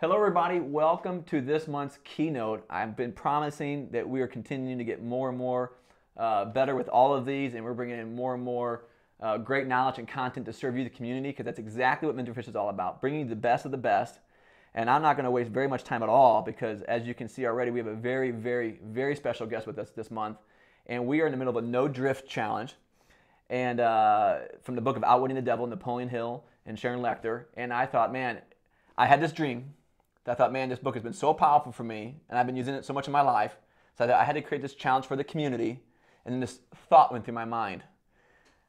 Hello everybody, welcome to this month's keynote. I've been promising that we are continuing to get more and more better with all of these, and we're bringing in more and more great knowledge and content to serve you, the community, because that's exactly what Mentorfish is all about, bringing you the best of the best. And I'm not going to waste very much time at all because, as you can see already, we have a very, very, very special guest with us this month, and we are in the middle of a no drift challenge, and from the book of Outwitting the Devil, Napoleon Hill and Sharon Lechter. And I thought, man, I had this dream. I thought, man, this book has been so powerful for me, and I've been using it so much in my life, so I thought I had to create this challenge for the community, and then this thought went through my mind.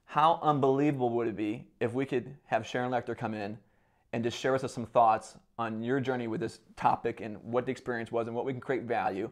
How unbelievable would it be if we could have Sharon Lechter come in and just share with us some thoughts on your journey with this topic and what the experience was and what we can create value.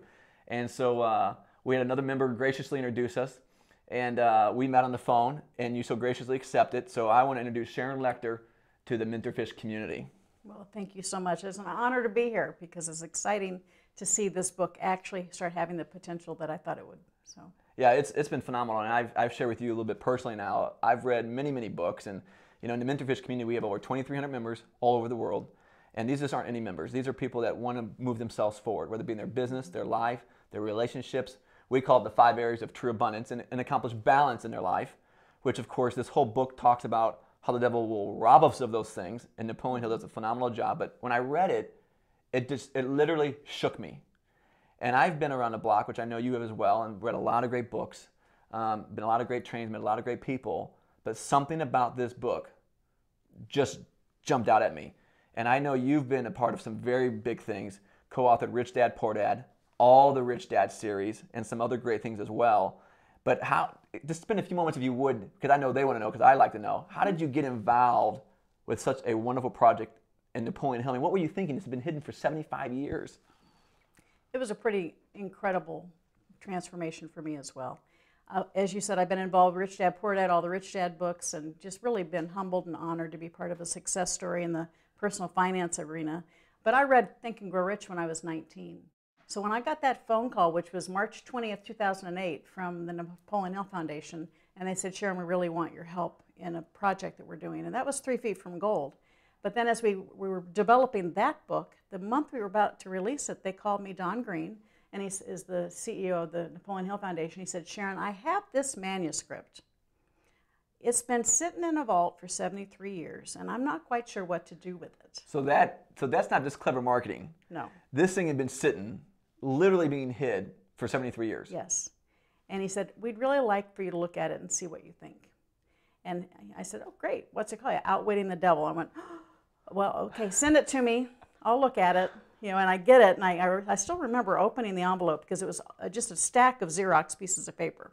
And so we had another member graciously introduce us, and we met on the phone, and you so graciously accepted. So I want to introduce Sharon Lechter to the Mentorfish community. Well, thank you so much. It's an honor to be here because it's exciting to see this book actually start having the potential that I thought it would. So yeah, it's been phenomenal, and I've shared with you a little bit personally now. I've read many books, and in the Mentorfish community we have over 2,300 members all over the world, and these just aren't any members. These are people that want to move themselves forward, whether it be in their business, their life, their relationships. We call it the 5 areas of true abundance, and accomplish balance in their life, which of course this whole book talks about how the devil will rob us of those things, and Napoleon Hill does a phenomenal job. But when I read it, it literally shook me. And I've been around the block, which I know you have as well, and read a lot of great books, been a lot of great trainings, met a lot of great people, but something about this book just jumped out at me. And I know you've been a part of some very big things, co-authored Rich Dad, Poor Dad, all the Rich Dad series, and some other great things as well. But just spend a few moments if you would, because I know they want to know, because I like to know. How did you get involved with such a wonderful project in Napoleon Hill? I mean, what were you thinking? It's been hidden for 75 years. it was a pretty incredible transformation for me as well. As you said, I've been involved with Rich Dad, Poor Dad, all the Rich Dad books, and just really been humbled and honored to be part of a success story in the personal finance arena. But I read Think and Grow Rich when I was 19. So when I got that phone call, which was March 20th, 2008, from the Napoleon Hill Foundation, and they said, Sharon, we really want your help in a project that we're doing. And that was 3 feet from gold. But then as we were developing that book, the month we were about to release it, they called me, Don Green, and he is the CEO of the Napoleon Hill Foundation. He said, Sharon, I have this manuscript. It's been sitting in a vault for 73 years, and I'm not quite sure what to do with it. So that's not just clever marketing. No. This thing had been sitting, literally being hid for 73 years. Yes. And he said, we'd really like for you to look at it and see what you think. And I said, oh, great. What's it called? Outwitting the Devil. I went, oh, well, okay, send it to me. I'll look at it. And I get it, and I still remember opening the envelope because it was just a stack of Xerox pieces of paper.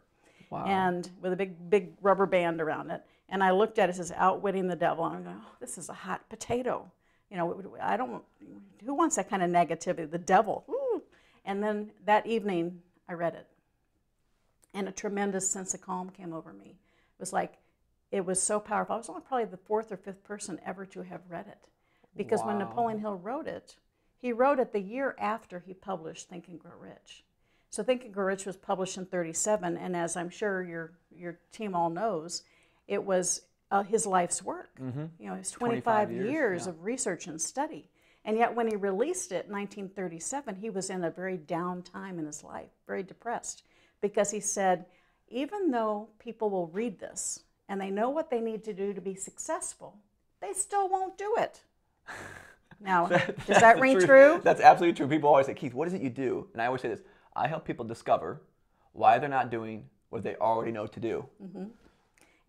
Wow. And with a big rubber band around it. And I looked at it, it says, Outwitting the Devil. And I'm going, oh, this is a hot potato. Who wants that kind of negativity? The devil. Ooh. And then that evening, I read it. And a tremendous sense of calm came over me. It was like, it was so powerful. I was only probably the 4th or 5th person ever to have read it. Because when Napoleon Hill wrote it, he wrote it the year after he published Think and Grow Rich. So Think and Grow Rich was published in '37, and as I'm sure your team all knows, it was his life's work. Mm-hmm. It was 25 years of research and study. And yet when he released it in 1937, he was in a very down time in his life, very depressed, because he said, even though people will read this and they know what they need to do to be successful, they still won't do it. Now, does that ring true? That's absolutely true. People always say, Keith, what is it you do? And I always say this, I help people discover why they're not doing what they already know to do. Mm-hmm.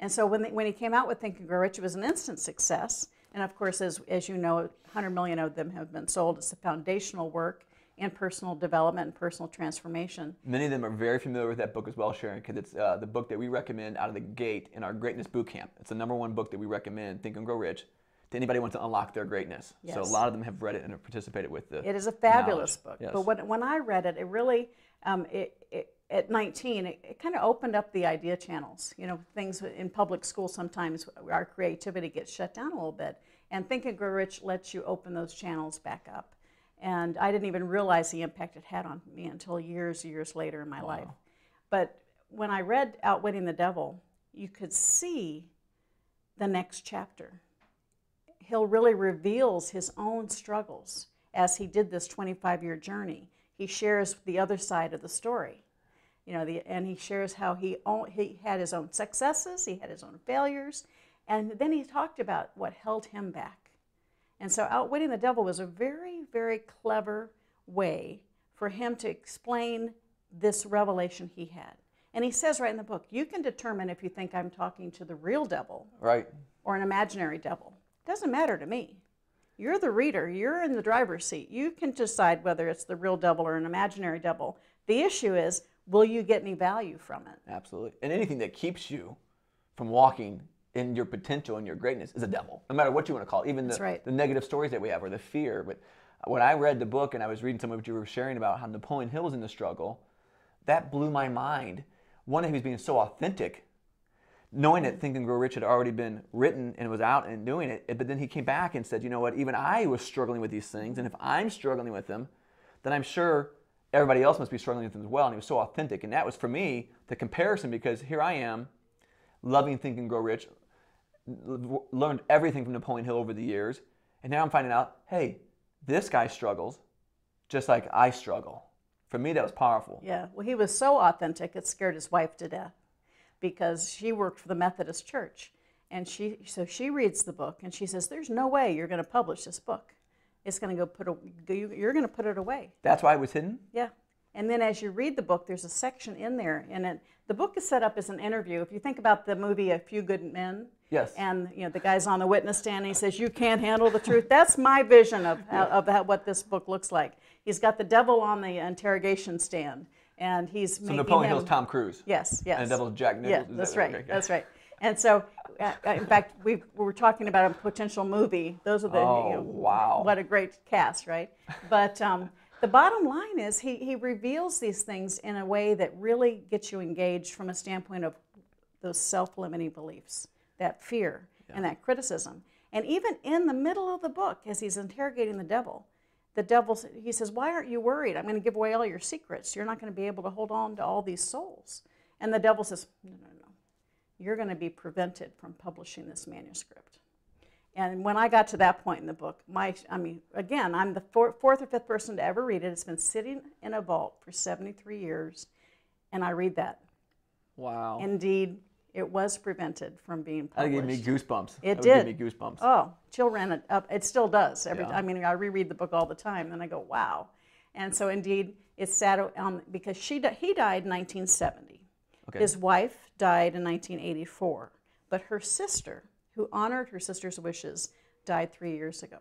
And so when he came out with Think and Grow Rich, it was an instant success. And of course, as you know, 100 million of them have been sold. It's the foundational work in personal development and personal transformation. Many of them are very familiar with that book as well, Sharon, because it's the book that we recommend out of the gate in our Greatness Bootcamp. It's the #1 book that we recommend, Think and Grow Rich, to anybody who wants to unlock their greatness. Yes. So a lot of them have read it and have participated with the It is a fabulous book. Yes. But when I read it, it really, at 19, it kind of opened up the idea channels. Things in public school sometimes our creativity gets shut down a little bit. And Think and Grow Rich lets you open those channels back up. And I didn't even realize the impact it had on me until years later in my life. But when I read Outwitting the Devil, you could see the next chapter. Hill really reveals his own struggles as he did this 25-year journey, he shares the other side of the story. And he shares how he had his own successes, he had his own failures, and then he talked about what held him back. And so Outwitting the Devil was a very, very clever way for him to explain this revelation he had. And he says right in the book, you can determine if you think I'm talking to the real devil, right, or an imaginary devil. It doesn't matter to me. You're the reader. You're in the driver's seat. You can decide whether it's the real devil or an imaginary devil. The issue is, will you get any value from it? Absolutely. And anything that keeps you from walking in your potential and your greatness is a devil, no matter what you want to call it, even the negative stories that we have or the fear. But when I read the book and I was reading some of what you were sharing about how Napoleon Hill was in the struggle, that blew my mind. One, he was being so authentic, knowing that Think and Grow Rich had already been written and was out and doing it. But then he came back and said, you know what, even I was struggling with these things. And if I'm struggling with them, then I'm sure everybody else must be struggling with them as well. And he was so authentic. And that was, for me, the comparison, because here I am, loving Think and Grow Rich, learned everything from Napoleon Hill over the years. And now I'm finding out, hey, this guy struggles just like I struggle. For me, that was powerful. Yeah, well, he was so authentic, it scared his wife to death, because she worked for the Methodist Church. And so she reads the book, and she says, there's no way you're going to publish this book. It's going to you're going to put it away. That's why it was hidden? Yeah. And then as you read the book, there's a section in there, and the book is set up as an interview. If you think about the movie A Few Good Men, yes, and the guy's on the witness stand, and he says, you can't handle the truth. That's my vision of what this book looks like. He's got the devil on the interrogation stand, and he's so Napoleon Hill's Tom Cruise. Yes, yes. And the devil's Jack Nicholson. Yeah, that's right. Okay. That's right. And so, in fact, we were talking about a potential movie. Those are the wow, what a great cast, right? But the bottom line is he reveals these things in a way that really gets you engaged from a standpoint of those self-limiting beliefs, that fear and that criticism. And even in the middle of the book, as he's interrogating the devil, he says, why aren't you worried? I'm going to give away all your secrets. You're not going to be able to hold on to all these souls. And the devil says, no. You're going to be prevented from publishing this manuscript. And when I got to that point in the book, again, I'm the fourth or fifth person to ever read it. It's been sitting in a vault for 73 years, and I read that. Wow. Indeed, it was prevented from being published. That gave me goosebumps. It did. Give me goosebumps. Oh, chill ran it up. It still does. I reread the book all the time, and I go, wow. And so, indeed, it's sad because he died in 1970. Okay. His wife died in 1984, but her sister, who honored her sister's wishes, died 3 years ago.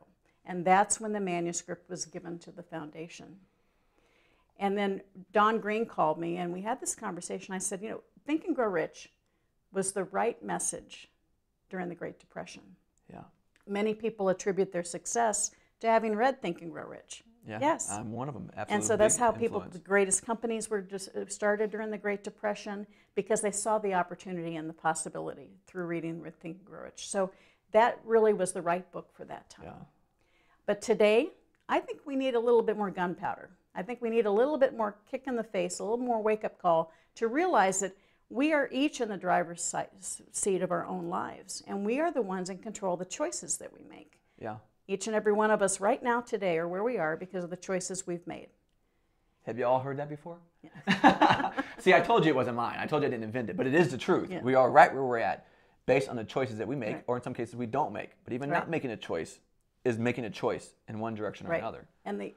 And that's when the manuscript was given to the foundation. And then Don Green called me, and we had this conversation. I said, Think and Grow Rich was the right message during the Great Depression. Yeah. Many people attribute their success to having read Think and Grow Rich. Yeah, yes. I'm one of them. Absolutely. And so that's how the greatest companies were just started during the Great Depression, because they saw the opportunity and the possibility through reading Think and Grow Rich. So that really was the right book for that time. Yeah. But today, I think we need a little bit more gunpowder. I think we need a little bit more kick in the face, a little more wake-up call to realize that we are each in the driver's seat of our own lives, and we are the ones in control of the choices that we make. Yeah. Each and every one of us right now today are where we are because of the choices we've made. Have you all heard that before? Yeah. See, I told you it wasn't mine. I told you I didn't invent it, but it is the truth. Yeah. We are right where we're at based on the choices that we make, or in some cases we don't make. But even not making a choice is making a choice in one direction or another. And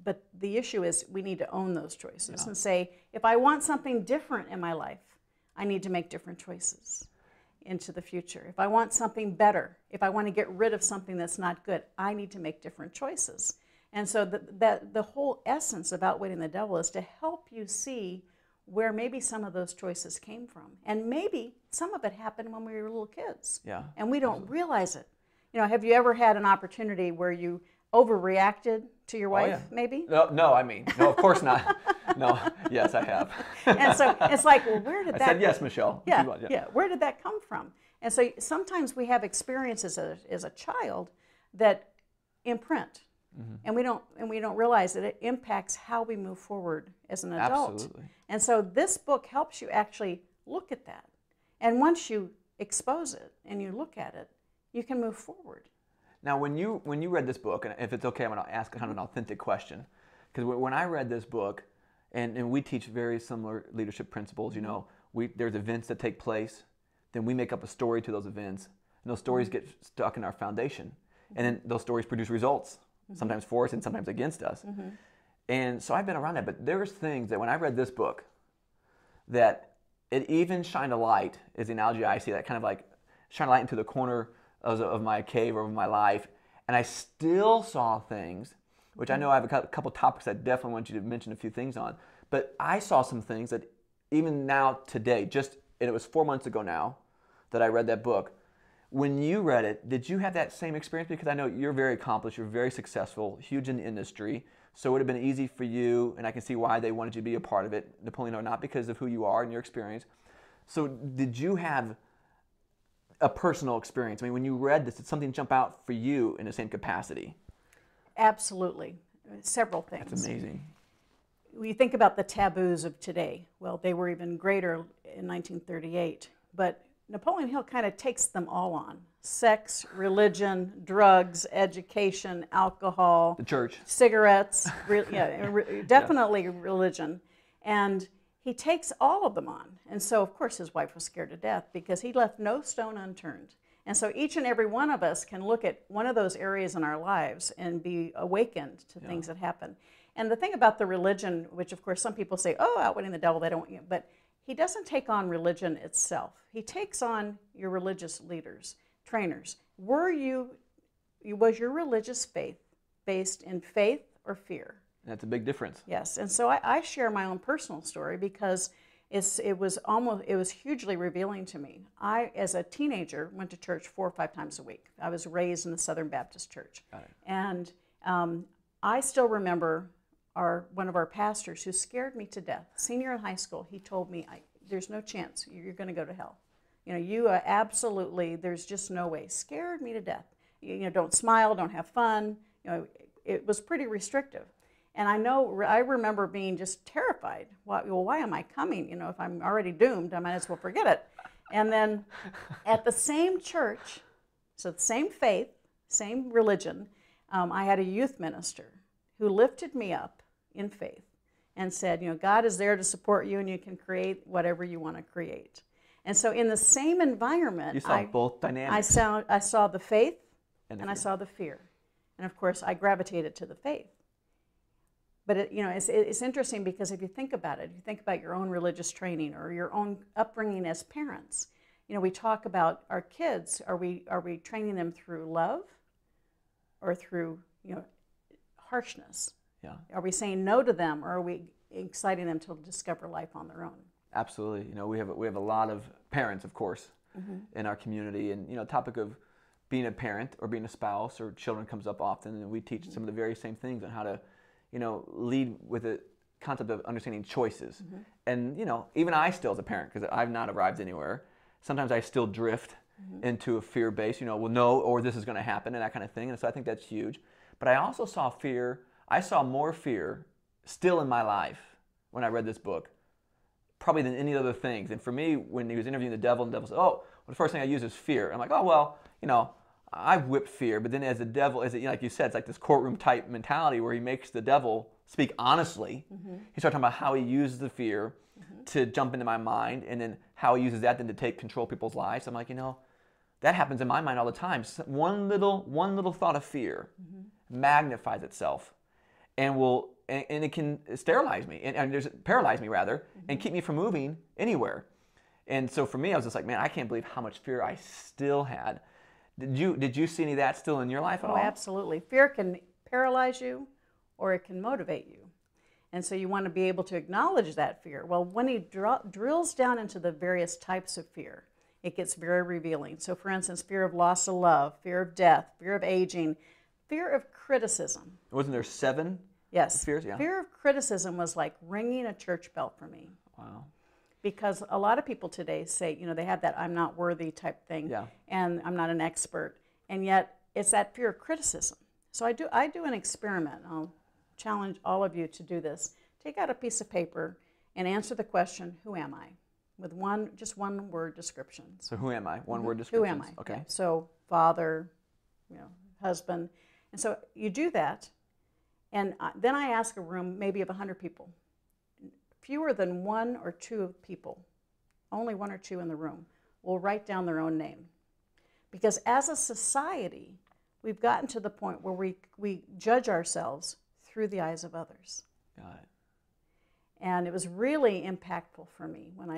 but the issue is we need to own those choices and say, if I want something different in my life, I need to make different choices into the future. If I want something better, if I want to get rid of something that's not good, I need to make different choices. And so the whole essence of Outwitting the Devil is to help you see where maybe some of those choices came from. And maybe some of it happened when we were little kids. Yeah. And we don't realize it. Have you ever had an opportunity where you overreacted to your wife, maybe? No, of course not. No, yes, I have. And so it's like, well, where did that... I said yes, Michelle. Yeah, where did that come from? And so sometimes we have experiences as a child that imprint, and we don't realize that it impacts how we move forward as an adult. Absolutely. And so this book helps you actually look at that. And once you expose it and you look at it, you can move forward. Now, when you read this book, and if it's okay, I'm going to ask kind of an authentic question, because when I read this book, and we teach very similar leadership principles. You know, there's events that take place, then we make up a story to those events, and those stories get stuck in our foundation, and then those stories produce results, sometimes for us and sometimes against us. And so I've been around that, but there's things that when I read this book, that it even shined a light, is the analogy I see, that kind of like shine a light into the corner of my cave or of my life, and I still saw things, which I know I have a couple topics I definitely want you to mention a few things on, but I saw some things that even now today, and it was 4 months ago now that I read that book. When you read it, did you have that same experience? Because I know you're very accomplished, you're very successful, huge in the industry, so it would have been easy for you, and I can see why they wanted you to be a part of it, Napoleon, or not because of who you are and your experience. So did you have a personal experience? I mean, when you read this, did something jump out for you in the same capacity? Absolutely. Several things. That's amazing. We think about the taboos of today. Well, they were even greater in 1938, but Napoleon Hill kind of takes them all on. Sex, religion, drugs, education, alcohol. The church. Cigarettes, definitely religion. And he takes all of them on. And so, of course, his wife was scared to death because he left no stone unturned. And so each and every one of us can look at one of those areas in our lives and be awakened to things that happen. And the thing about the religion, which of course some people say, oh, outwitting the devil, they don't, but he doesn't take on religion itself. He takes on your religious leaders, trainers. Was your religious faith based in faith or fear? That's a big difference. Yes, and so I share my own personal story because it was hugely revealing to me. I, as a teenager, went to church 4 or 5 times a week. I was raised in the Southern Baptist Church. Got it. And I still remember one of our pastors who scared me to death. Senior in high school, he told me, there's no chance you're going to go to hell. You know, you absolutely, there's just no way. Scared me to death. You know, don't smile, don't have fun. You know, it was pretty restrictive. And I remember being just terrified. Why am I coming? You know, if I'm already doomed, I might as well forget it. And then at the same church, so the same faith, same religion, I had a youth minister who lifted me up in faith and said, you know, God is there to support you and you can create whatever you want to create. And so in the same environment, you saw both dynamics. I saw the faith and I saw the fear. And of course, I gravitated to the faith. But it's interesting because if you think about it, if you think about your own religious training or your own upbringing as parents, you know, we talk about our kids. Are we training them through love or through, you know, harshness? Yeah. Are we saying no to them, or are we exciting them to discover life on their own? Absolutely. You know, we have a lot of parents, of course, in our community, and you know, the topic of being a parent or being a spouse or children comes up often, and we teach some of the very same things on how to, you know, lead with the concept of understanding choices. And you know, even I still, as a parent, because I've not arrived anywhere, sometimes I still drift into a fear base. You know, well, no, or this is going to happen, and that kind of thing. And so I think that's huge. But I also saw fear. I saw more fear still in my life when I read this book, probably than any other things. And for me, when he was interviewing the devil, and the devil said, "Oh, well, the first thing I use is fear." I'm like, "Oh well, you know, I've whipped fear." But then as the devil, you know, like you said, it's like this courtroom type mentality where he makes the devil speak honestly. He started talking about how he uses the fear to jump into my mind, and then how he uses that then to take control of people's lives. I'm like, you know, that happens in my mind all the time. One little thought of fear magnifies itself, and it can sterilize me and paralyze me rather, and keep me from moving anywhere. And so for me, I was just like, man, I can't believe how much fear I still had. Did you see any of that still in your life at all? Oh, absolutely. Fear can paralyze you, or it can motivate you. And so you want to be able to acknowledge that fear. Well, when he drills down into the various types of fear, it gets very revealing. So for instance, fear of loss of love, fear of death, fear of aging, fear of criticism. Wasn't there 7 Yes. fears? Yeah. Fear of criticism was like ringing a church bell for me. Wow. Because a lot of people today say, you know, they have that I'm not worthy type thing, and I'm not an expert. And yet it's that fear of criticism. So I do an experiment. I'll challenge all of you to do this. Take out a piece of paper and answer the question, who am I? With just one word descriptions. So who am I? One word descriptions. Who am I? Okay. So father, you know, husband. And so you do that, and then I ask a room maybe of 100 people. Fewer than 1 or 2 people, only 1 or 2 in the room, will write down their own name. Because as a society, we've gotten to the point where we judge ourselves through the eyes of others. Got it. And it was really impactful for me when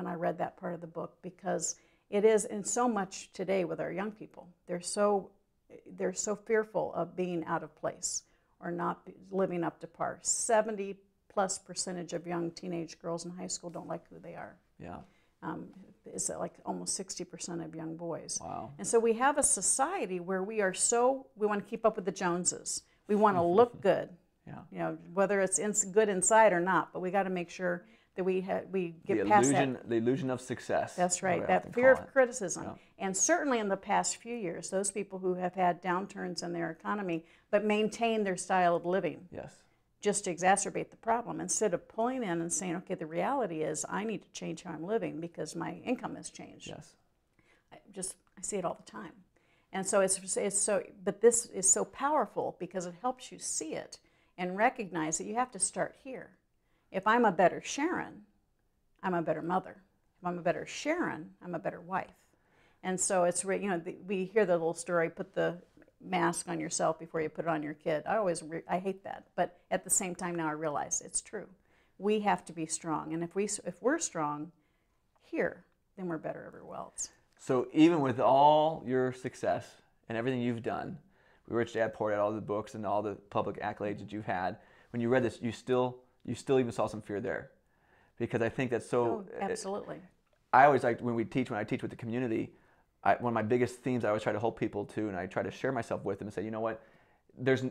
I read that part of the book, because it is in so much today with our young people. They're so fearful of being out of place or not living up to par. 70+% of young teenage girls in high school don't like who they are. Yeah. It's like almost 60% of young boys. Wow. And so we have a society where we want to keep up with the Joneses. We want to look good. Yeah. You know, whether it's good inside or not, but we got to make sure that we get past that. The illusion of success. That's right. That fear of criticism. Yeah. And certainly in the past few years, those people who have had downturns in their economy but maintain their style of living. Yes. Just to exacerbate the problem, instead of pulling in and saying, okay, the reality is I need to change how I'm living because my income has changed. Yes. I see it all the time. And so but this is so powerful because it helps you see it and recognize that you have to start here. If I'm a better Sharon, I'm a better mother. If I'm a better Sharon, I'm a better wife. And so we hear the little story, put the mask on yourself before you put it on your kid. I hate that, but at the same time now I realize it's true. We have to be strong, and if we're strong here, then we're better everywhere else. So even with all your success and everything you've done, Rich Dad Poor Dad, all the books and all the public accolades that you've had, when you read this, you still even saw some fear there, because I think that's so. Oh, absolutely. I always like when I teach with the community. One of my biggest themes I always try to hold people to, and I try to share myself with them and say, you know what,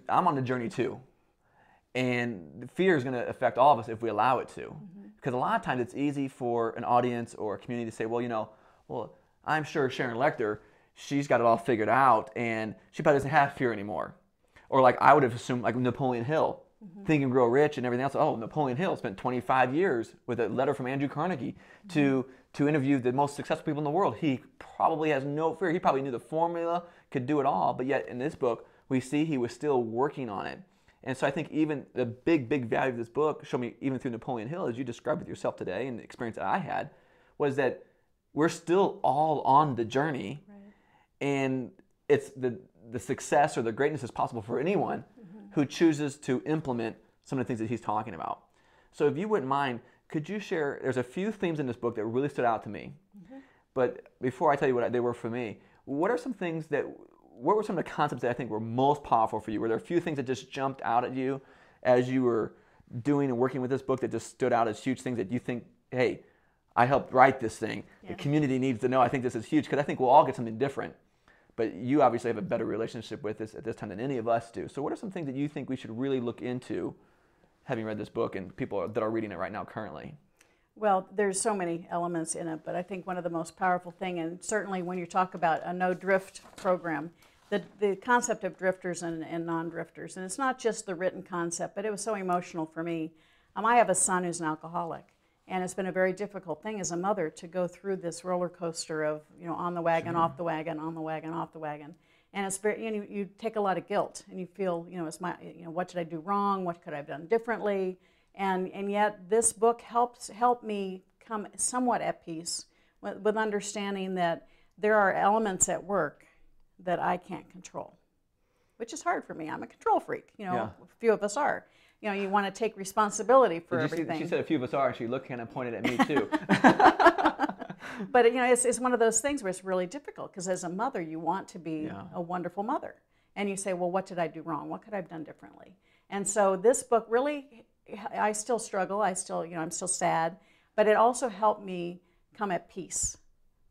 I'm on the journey too. And fear is going to affect all of us if we allow it to. Because a lot of times it's easy for an audience or a community to say, well, I'm sure Sharon Lechter, she's got it all figured out and she probably doesn't have fear anymore. Or like I would have assumed like Napoleon Hill, Think and Grow Rich and everything else. Oh, Napoleon Hill spent 25 years with a letter from Andrew Carnegie to interview the most successful people in the world. He probably has no fear. He probably knew the formula, could do it all. But yet in this book, we see he was still working on it. And so I think even the big value of this book, show me even through Napoleon Hill, as you described with yourself today and the experience that I had, was that we're still all on the journey. Right. And it's the success or the greatness is possible for anyone who chooses to implement some of the things that he's talking about. So if you wouldn't mind, could you share, there's a few themes in this book that really stood out to me. But before I tell you what they were for me, what were some of the concepts that I think were most powerful for you? Were there a few things that just jumped out at you as you were doing and working with this book that just stood out as huge things that you think, hey, I helped write this thing. Yeah. The community needs to know. I think this is huge, because I think we'll all get something different. But you obviously have a better relationship with this at this time than any of us do. So what are some things that you think we should really look into, having read this book and people that are reading it right now currently? Well, there's so many elements in it, but I think one of the most powerful thing, and certainly when you talk about a no-drift program, the concept of drifters and non-drifters, and it's not just the written concept, but it was so emotional for me. I have a son who's an alcoholic, and it's been a very difficult thing as a mother to go through this roller coaster of, on the wagon, off the wagon, on the wagon, off the wagon. And it's very, you take a lot of guilt, and you feel, it's my, what did I do wrong? What could I have done differently? And yet this book helped me come somewhat at peace with understanding that there are elements at work that I can't control, which is hard for me. I'm a control freak. A few of us are. You want to take responsibility for everything. She said a few of us are, and she looked kind of pointed at me too. But it's one of those things where it's really difficult, because as a mother, you want to be a wonderful mother, and you say, well, what did I do wrong? What could I have done differently? And so this book really, I still struggle. I'm still sad, but it also helped me come at peace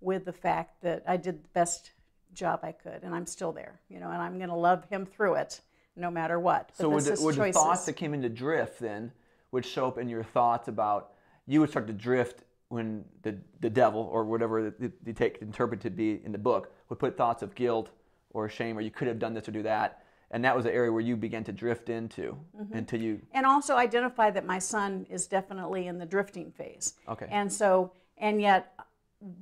with the fact that I did the best job I could, and I'm still there. And I'm going to love him through it, no matter what. So would the thoughts that came into drift then would show up in your thoughts about, you would start to drift when the devil or whatever you interpret to be in the book would put thoughts of guilt or shame, or you could have done this or do that, and that was the area where you began to drift into until you... And also identify that my son is definitely in the drifting phase. Okay. And yet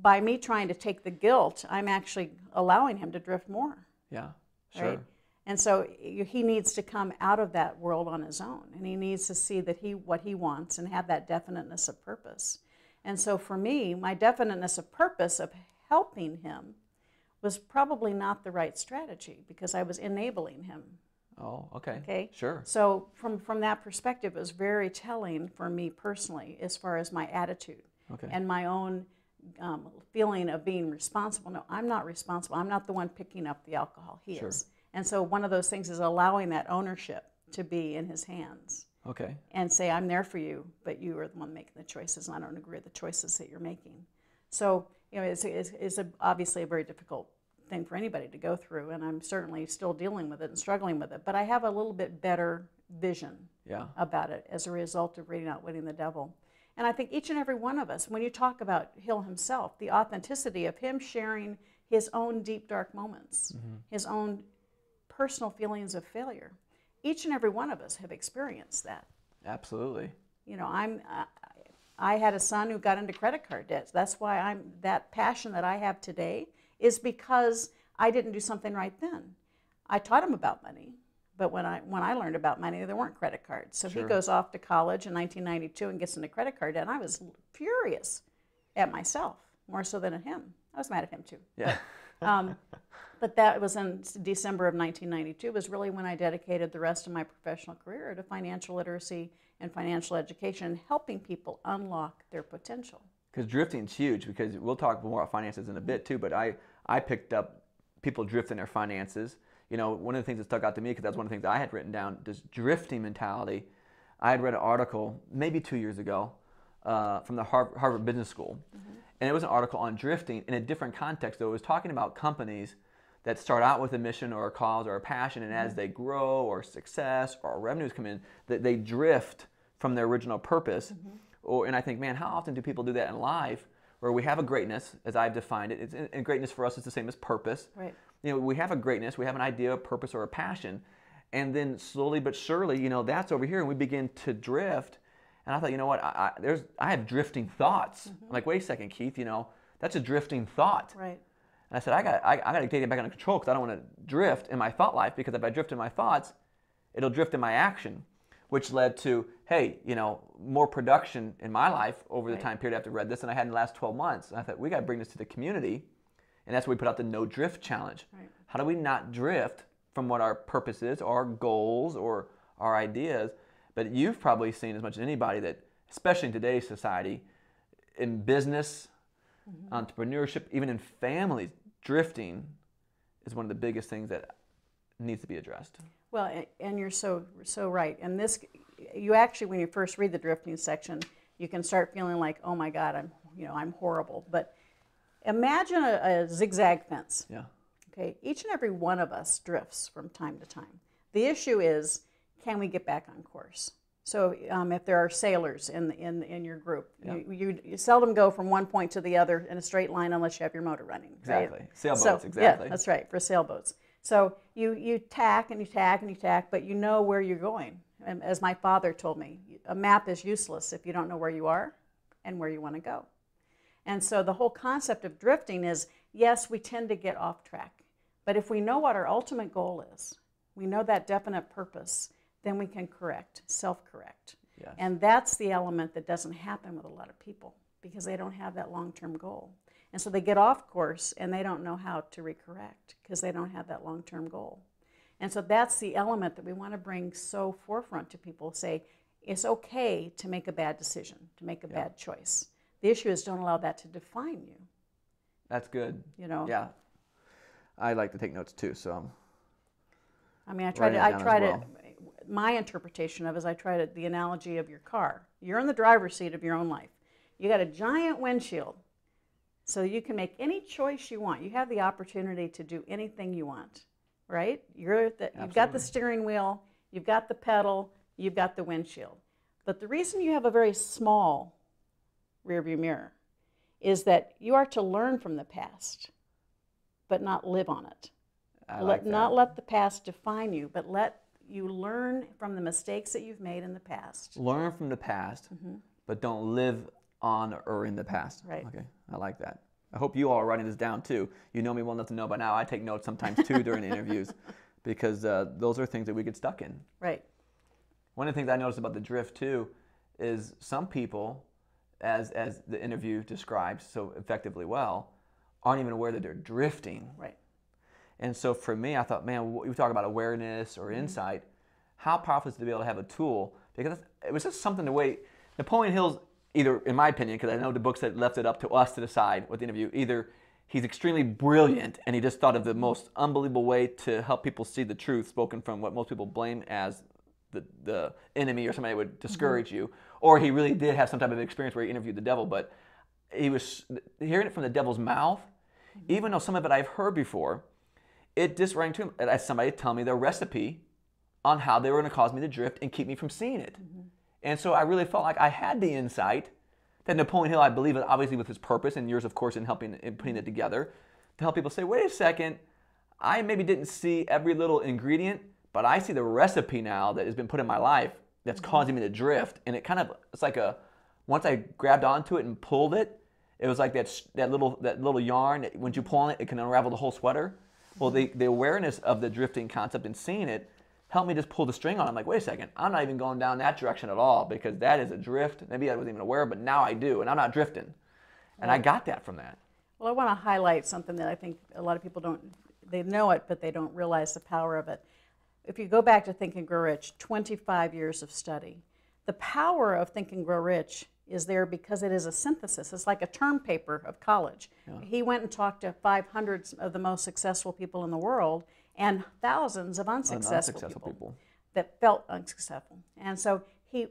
by me trying to take the guilt, I'm actually allowing him to drift more. Yeah. Sure. right? And so he needs to come out of that world on his own, and he needs to see that what he wants and have that definiteness of purpose. And so for me, my definiteness of purpose of helping him was probably not the right strategy because I was enabling him. Oh, okay. Okay. Sure. So from that perspective, it was very telling for me personally as far as my attitude Okay. and my own feeling of being responsible. No, I'm not responsible. I'm not the one picking up the alcohol. He Sure. is. And so one of those things is allowing that ownership to be in his hands Okay. and say, I'm there for you, but you are the one making the choices, and I don't agree with the choices that you're making. So, it's obviously a very difficult thing for anybody to go through, and I'm certainly still dealing with it and struggling with it, but I have a little bit better vision about it as a result of reading Outwitting the Devil. And I think each and every one of us, when you talk about Hill himself, the authenticity of him sharing his own deep, dark moments, his own personal feelings of failure, each and every one of us have experienced that. Absolutely. I had a son who got into credit card debts. That's why that passion that I have today is because I didn't do something right then. I taught him about money, but when I learned about money, there weren't credit cards. So he goes off to college in 1992 and gets into credit card debt, and I was furious at myself, more so than at him. I was mad at him too. Yeah. But that was in December of 1992, was really when I dedicated the rest of my professional career to financial literacy and financial education and helping people unlock their potential. Because drifting's huge, because we'll talk more about finances in a bit too, but I picked up people drifting their finances. One of the things that stuck out to me, because that's one of the things I had written down, this drifting mentality. I had read an article maybe 2 years ago from the Harvard Business School, and it was an article on drifting in a different context, though. It was talking about companies that start out with a mission or a cause or a passion, and as they grow or success or revenues come in, that they drift from their original purpose. And I think, man, how often do people do that in life, where we have a greatness, as I've defined it, and greatness for us is the same as purpose. Right. We have a greatness, we have an idea, a purpose, or a passion, and then slowly but surely, that's over here, and we begin to drift. And I thought, you know what, I have drifting thoughts. I'm like, wait a second, Keith, that's a drifting thought. Right. And I said, I got to take it back under control, because I don't want to drift in my thought life, because if I drift in my thoughts, it'll drift in my action, which led to, hey, more production in my life over the time period after I read this than I had in the last 12 months. And I thought, we got to bring this to the community, and that's why we put out the No Drift Challenge. Right. How do we not drift from what our purpose is, our goals, or our ideas? But you've probably seen as much as anybody that, especially in today's society, in business, entrepreneurship, even in families, drifting is one of the biggest things that needs to be addressed. Well, and you're so right. And this, you actually, when you first read the drifting section, you can start feeling like, oh my God, I'm horrible. But imagine a zigzag fence. Yeah. Okay. Each and every one of us drifts from time to time. The issue is, can we get back on course? So if there are sailors in your group, you seldom go from one point to the other in a straight line unless you have your motor running. Exactly. Right? Sailboats, exactly. Yeah, that's right, for sailboats. So you tack and you tack and you tack, but you know where you're going. And as my father told me, a map is useless if you don't know where you are and where you want to go. And so the whole concept of drifting is, yes, we tend to get off track. But if we know what our ultimate goal is, we know that definite purpose, then we can self-correct. Yes. And that's the element that doesn't happen with a lot of people, because they don't have that long-term goal. And so they get off course and they don't know how to recorrect because they don't have that long-term goal. And so that's the element that we want to bring so forefront to people. Say, it's okay to make a bad decision, to make a bad choice. The issue is, don't allow that to define you. That's good. Yeah. I like to take notes too, so. I mean, I try to, my interpretation of it is the analogy of your car. You're in the driver's seat of your own life. You got a giant windshield, so you can make any choice you want. You have the opportunity to do anything you want, right? You've got the steering wheel, you've got the pedal, you've got the windshield. But the reason you have a very small rearview mirror is that you are to learn from the past, but not live on it. Not let the past define you, but let you learn from the mistakes that you've made in the past. Learn from the past, but don't live on or in the past. Right. Okay, I like that. I hope you all are writing this down too. You know me well enough to know by now I take notes sometimes too during the interviews. because those are things that we get stuck in. Right. One of the things I noticed about the drift too is some people, as the interview describes so effectively well, aren't even aware that they're drifting. Right. And so for me, I thought, man, we talk about awareness or insight. How powerful is it to be able to have a tool? Because it was just something the way Napoleon Hill's, either, in my opinion, because I know the books that left it up to us to decide with the interview, either he's extremely brilliant and he just thought of the most unbelievable way to help people see the truth spoken from what most people blame as the enemy or somebody that would discourage you, or he really did have some type of experience where he interviewed the devil, but he was hearing it from the devil's mouth, even though some of it I've heard before, it just rang to him as somebody tell me the recipe on how they were going to cause me to drift and keep me from seeing it. And so I really felt like I had the insight that Napoleon Hill, I believe, obviously with his purpose, and yours, of course, in helping in putting it together, to help people say, wait a second, I maybe didn't see every little ingredient, but I see the recipe now that has been put in my life that's causing me to drift. And it kind of, it's like once I grabbed onto it and pulled it, it was like that little yarn, once you pull on it, it can unravel the whole sweater. Well, the awareness of the drifting concept and seeing it helped me just pull the string on. I'm like, wait a second, I'm not even going down that direction at all, because that is a drift. Maybe I wasn't even aware, but now I do, and I'm not drifting. And I got that from that. Well, I want to highlight something that I think a lot of people they know it, but they don't realize the power of it. If you go back to Think and Grow Rich, 25 years of study, the power of Think and Grow Rich is there because it is a synthesis. It's like a term paper of college. Yeah. He went and talked to 500 of the most successful people in the world and thousands of unsuccessful people that felt unsuccessful. And so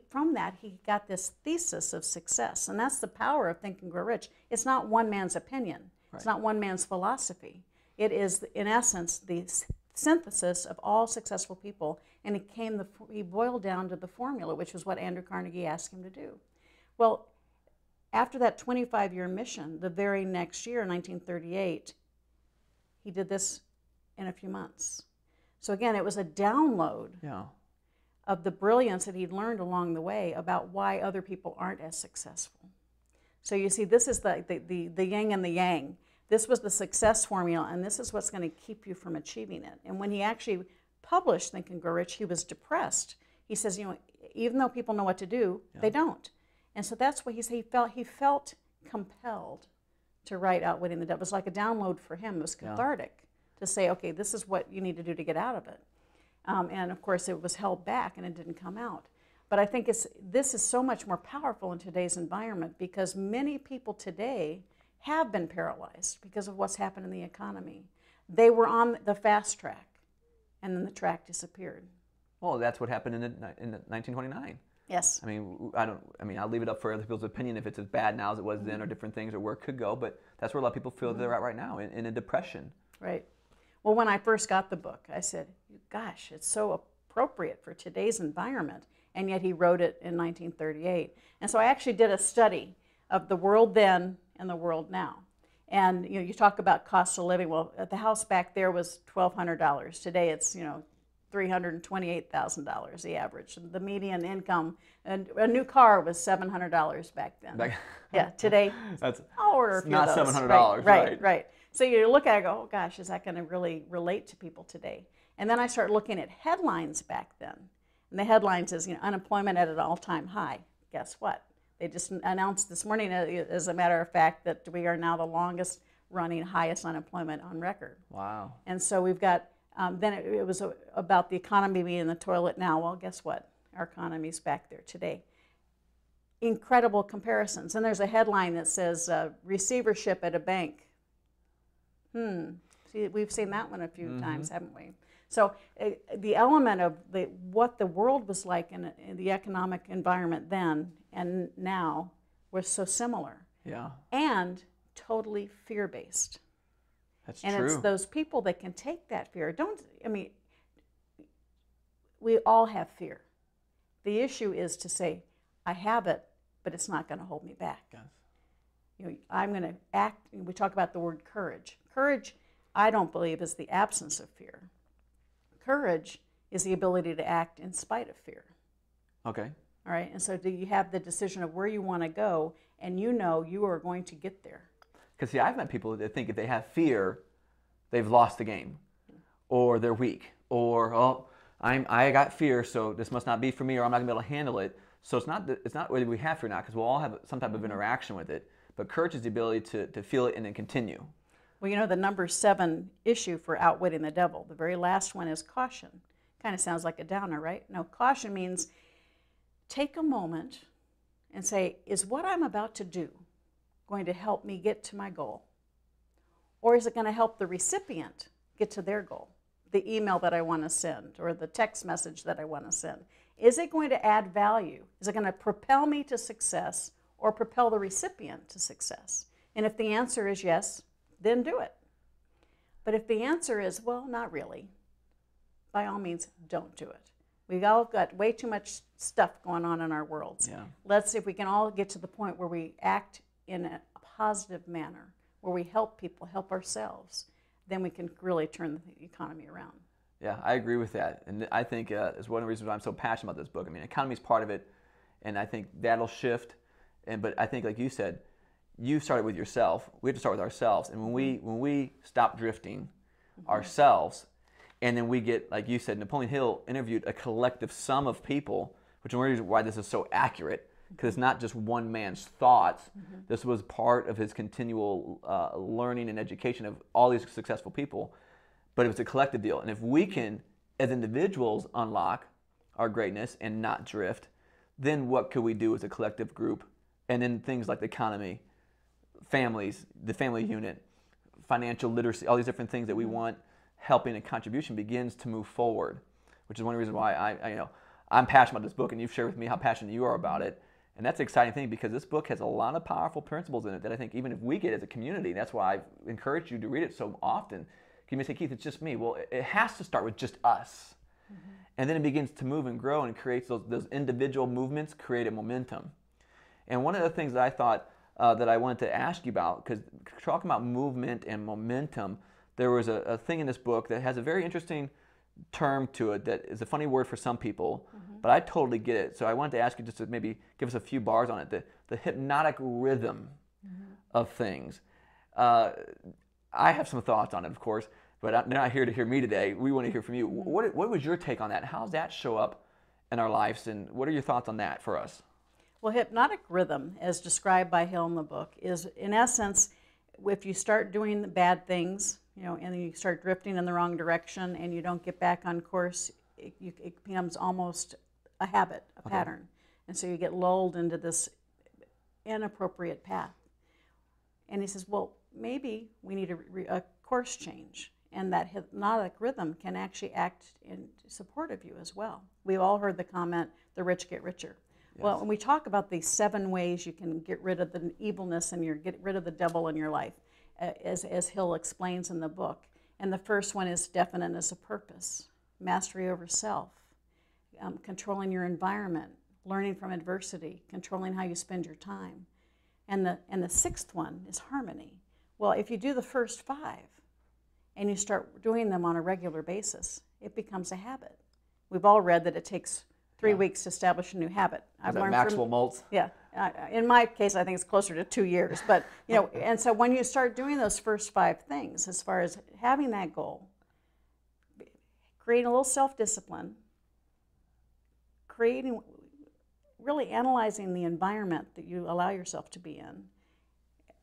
from that, he got this thesis of success. And that's the power of Think and Grow Rich. It's not one man's opinion. Right. It's not one man's philosophy. It is, in essence, the synthesis of all successful people, and he boiled down to the formula, which was what Andrew Carnegie asked him to do. Well, after that 25-year mission, the very next year, 1938, he did this in a few months. So again, it was a download of the brilliance that he'd learned along the way about why other people aren't as successful. So you see, this is the yin and the yang. This was the success formula, and this is what's going to keep you from achieving it. And when he actually published Think and Grow Rich, he was depressed. He says, even though people know what to do, they don't. And so that's what he said. He felt compelled to write Outwitting the Devil. It was like a download for him. It was cathartic to say, okay, this is what you need to do to get out of it. And of course, it was held back and it didn't come out. But I think this is so much more powerful in today's environment because many people today have been paralyzed because of what's happened in the economy. They were on the fast track, and then the track disappeared. Well, that's what happened in 1929. Yes. I mean, I'll leave it up for other people's opinion if it's as bad now as it was then, or different things, or where it could go. But that's where a lot of people feel they're at right now, in a depression. Right. Well, when I first got the book, I said, "Gosh, it's so appropriate for today's environment." And yet he wrote it in 1938. And so I actually did a study of the world then and the world now. And you talk about cost of living. Well, the house back there was $1,200. Today it's $328,000 the average. The median income, and a new car was $700 back then. Yeah, today that's I'll order a few not of those. $700. Right. So you look at it and go, oh gosh, is that going to really relate to people today? And then I start looking at headlines back then. And the headlines is, unemployment at an all-time high. Guess what? They just announced this morning, as a matter of fact, that we are now the longest running, highest unemployment on record. Wow. And so we've got, then it was about the economy being in the toilet now. Well, guess what? Our economy's back there today. Incredible comparisons. And there's a headline that says, receivership at a bank. See, we've seen that one a few times, haven't we? So the element of what the world was like in the economic environment then and now was so similar. Yeah. And totally fear-based. That's and true. And it's those people that can take that fear. We all have fear. The issue is to say, I have it, but it's not going to hold me back. Yes. I'm going to act. We talk about the word courage. Courage, I don't believe, is the absence of fear. Courage is the ability to act in spite of fear. Okay. All right, and so do you have the decision of where you want to go, and you are going to get there. Because see, I've met people that think if they have fear, they've lost the game, or they're weak, or oh, I got fear, so this must not be for me, or I'm not gonna be able to handle it. So it's not whether we have fear or not, because we'll all have some type of interaction with it. But courage is the ability to feel it and then continue. Well, you know, the number 7 issue for outwitting the devil, the very last one is caution. Kind of sounds like a downer, right? No, caution means take a moment and say, is what I'm about to do going to help me get to my goal? Or is it going to help the recipient get to their goal? The email that I want to send or the text message that I want to send. Is it going to add value? Is it going to propel me to success or propel the recipient to success? And if the answer is yes, then do it. But if the answer is, well, not really, by all means, don't do it. We've all got way too much stuff going on in our worlds. Yeah. Let's see if we can all get to the point where we act in a positive manner, where we help people, help ourselves, then we can really turn the economy around. Yeah, I agree with that. And I think it's one of the reasons why I'm so passionate about this book. I mean, economy is part of it, and I think that'll shift. But I think, like you said, you started with yourself. We have to start with ourselves. And when we stop drifting ourselves, and then we get, like you said, Napoleon Hill interviewed a collective sum of people, which is one reason why this is so accurate, because it's not just one man's thoughts. This was part of his continual learning and education of all these successful people. But it was a collective deal. And if we can, as individuals, unlock our greatness and not drift, then what could we do as a collective group? And then things like the economy, families, the family unit, financial literacy, all these different things that we want helping and contribution begins to move forward, which is one of the reasons why I'm passionate about this book, and you've shared with me how passionate you are about it. And that's an exciting thing, because this book has a lot of powerful principles in it that I think even if we get as a community, that's why I've encouraged you to read it so often. You may say, Keith, it's just me. Well, it has to start with just us. And then it begins to move and grow and creates those individual movements, create a momentum. And one of the things that I thought that I wanted to ask you about, because talking about movement and momentum, there was a thing in this book that has a very interesting term to it that is a funny word for some people, but I totally get it. So I wanted to ask you just to maybe give us a few bars on it, the hypnotic rhythm of things. I have some thoughts on it, of course, but they're not here to hear me today. We want to hear from you. What was your take on that? How does that show up in our lives, and what are your thoughts on that for us? Well, hypnotic rhythm, as described by Hill in the book, is in essence, if you start doing the bad things, and then you start drifting in the wrong direction and you don't get back on course, it becomes almost a habit, a pattern. And so you get lulled into this inappropriate path. And he says, well, maybe we need a course change. And that hypnotic rhythm can actually act in support of you as well. We've all heard the comment, the rich get richer. Yes. Well, when we talk about these 7 ways you can get rid of the evilness and get rid of the devil in your life, as Hill explains in the book. And the first one is definiteness of purpose, mastery over self, controlling your environment, learning from adversity, controlling how you spend your time. And the 6th one is harmony. Well, if you do the first 5, and you start doing them on a regular basis, it becomes a habit. We've all read that it takes 3 weeks to establish a new habit. I've learned Maxwell Maltz. Yeah, in my case, I think it's closer to 2 years. But and so when you start doing those first 5 things, as far as having that goal, creating a little self-discipline, really analyzing the environment that you allow yourself to be in,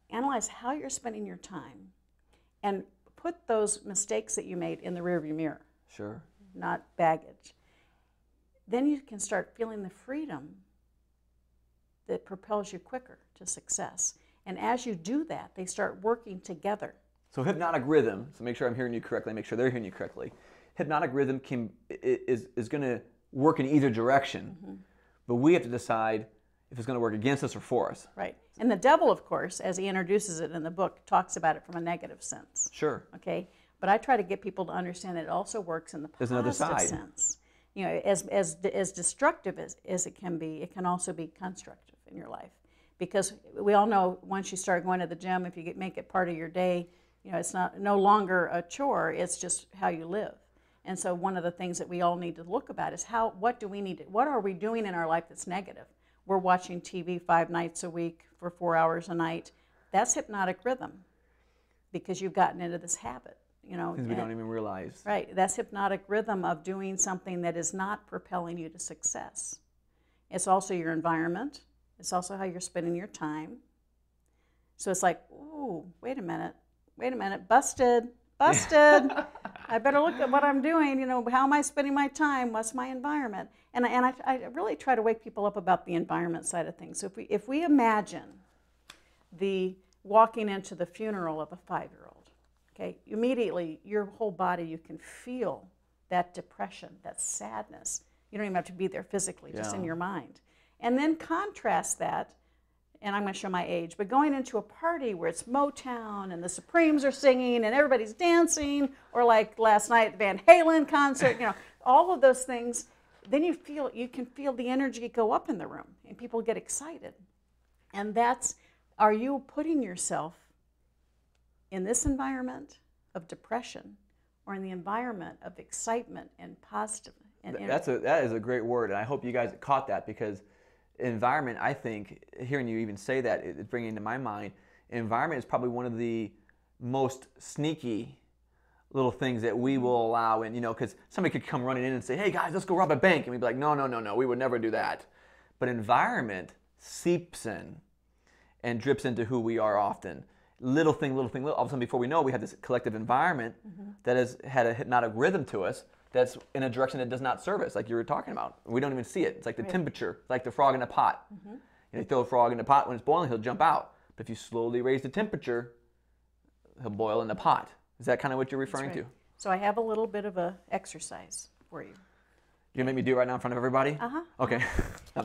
analyze how you're spending your time, and put those mistakes that you made in the rearview mirror. Sure. Not baggage. Then you can start feeling the freedom that propels you quicker to success. And as you do that, they start working together. So hypnotic rhythm, so make sure I'm hearing you correctly, make sure they're hearing you correctly. Hypnotic rhythm is going to work in either direction, but we have to decide if it's going to work against us or for us. Right. And the devil, of course, as he introduces it in the book, talks about it from a negative sense. Sure. Okay? But I try to get people to understand that it also works in the positive sense. As destructive as it can be, it can also be constructive in your life. Because we all know once you start going to the gym, if you make it part of your day, it's no longer a chore, it's just how you live. And so one of the things that we all need to look about is what are we doing in our life that's negative? We're watching TV 5 nights a week for 4 hours a night. That's hypnotic rhythm, because you've gotten into this habit. Things we don't even realize. Right. That's hypnotic rhythm of doing something that is not propelling you to success. It's also your environment. It's also how you're spending your time. So it's like, ooh, wait a minute, busted. I better look at what I'm doing. How am I spending my time? What's my environment? And I really try to wake people up about the environment side of things. So if we imagine the walking into the funeral of a 5-year-old, okay, immediately your whole body, you can feel that depression, that sadness. You don't even have to be there physically, just in your mind. And then contrast that, and I'm going to show my age, but going into a party where it's Motown and the Supremes are singing and everybody's dancing, or like last night at the Van Halen concert, all of those things, then you can feel the energy go up in the room and people get excited. And are you putting yourself in this environment of depression or in the environment of excitement and positive? That is a great word, and I hope you guys caught that, because environment, I think, hearing you even say that, it's bringing to my mind, environment is probably one of the most sneaky little things that we will allow. And because somebody could come running in and say, hey guys, let's go rob a bank, and we'd be like, no, we would never do that. But environment seeps in and drips into who we are often. Little thing, all of a sudden, before we know, we have this collective environment that has had a hypnotic rhythm to us that's in a direction that does not serve us, like you were talking about. We don't even see it. It's like the temperature, like the frog in a pot. You throw a frog in the pot, when it's boiling, he'll jump out. But if you slowly raise the temperature, he'll boil in the pot. Is that kind of what you're referring to? So I have a little bit of an exercise for you. You gonna make me do it right now in front of everybody? Okay.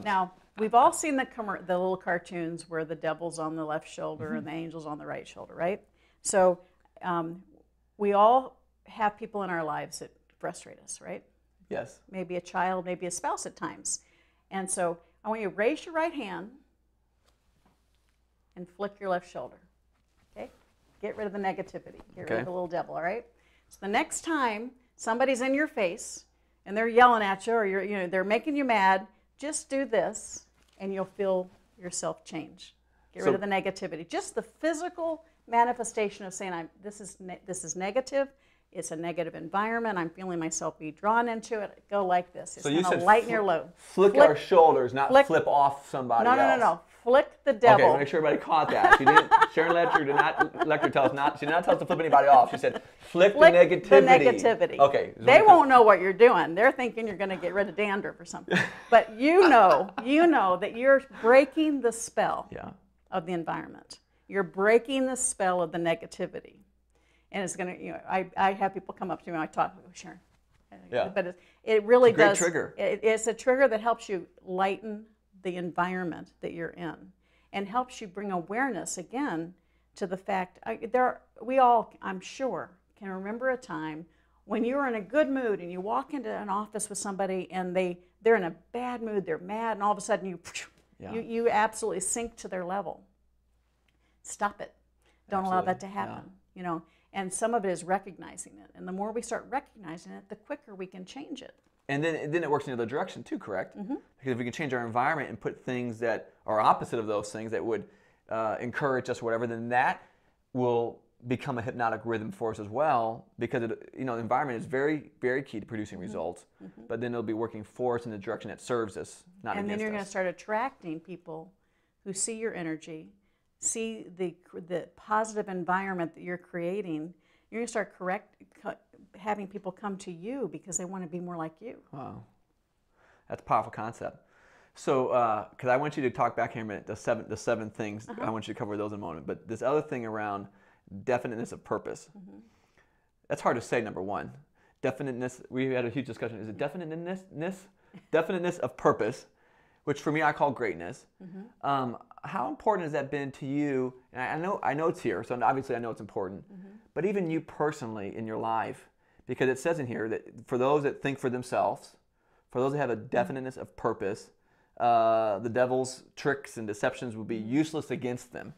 Now, we've all seen the little cartoons where the devil's on the left shoulder and the angel's on the right shoulder, right? So we all have people in our lives that frustrate us, right? Yes. Maybe a child, maybe a spouse at times. And so I want you to raise your right hand and flick your left shoulder, okay? Get rid of the negativity. Get rid of the little devil, all right? So the next time somebody's in your face and they're yelling at you, or they're making you mad, just do this and you'll feel yourself change. Get rid of the negativity. Just the physical manifestation of saying, this is negative. It's a negative environment. I'm feeling myself be drawn into it. Go like this. It's going to lighten your load. Flick our shoulders, not flip off somebody else. No. Flick the devil. Okay, make sure everybody caught that. She didn't. Sharon Lechter did not tell us not. She did not tell us to flip anybody off. She said flick the negativity. The negativity. Okay. They won't know what you're doing. They're thinking you're going to get rid of dandruff or something. But you know that you're breaking the spell of the environment. You're breaking the spell of the negativity. And it's going to, I have people come up to me and I talk, Sharon. Yeah. But it really does. It's a great trigger. It's a trigger that helps you lighten the environment that you're in and helps you bring awareness again to the fact, we all, I'm sure, can remember a time when you were in a good mood and you walk into an office with somebody and they're in a bad mood, they're mad, and all of a sudden you absolutely sink to their level. Stop it. Don't allow that to happen. And some of it is recognizing it. And the more we start recognizing it, the quicker we can change it. And then it works in the other direction too, correct? Because if we can change our environment and put things that are opposite of those things that would encourage us or whatever, then that will become a hypnotic rhythm for us as well, because the environment is very, very key to producing results, but then it'll be working for us in the direction that serves us, not against us. And then you're going to start attracting people who see your energy, see the positive environment that you're creating. You're going to start having people come to you because they want to be more like you. Wow. That's a powerful concept. So, because I want you to talk back here in a minute, the seven things, I want you to cover those in a moment, but this other thing around definiteness of purpose, that's hard to say, number one. Definiteness, we had a huge discussion, is it definiteness of purpose, which for me I call greatness. How important has that been to you? And I know it's here, so obviously I know it's important, but even you personally in your life, because it says in here that for those that think for themselves, for those that have a definiteness of purpose, the devil's tricks and deceptions will be useless against them.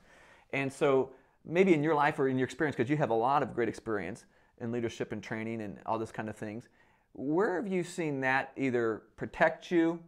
And so maybe in your life or in your experience, because you have a lot of great experience in leadership and training and all this kind of things, where have you seen that either protect you,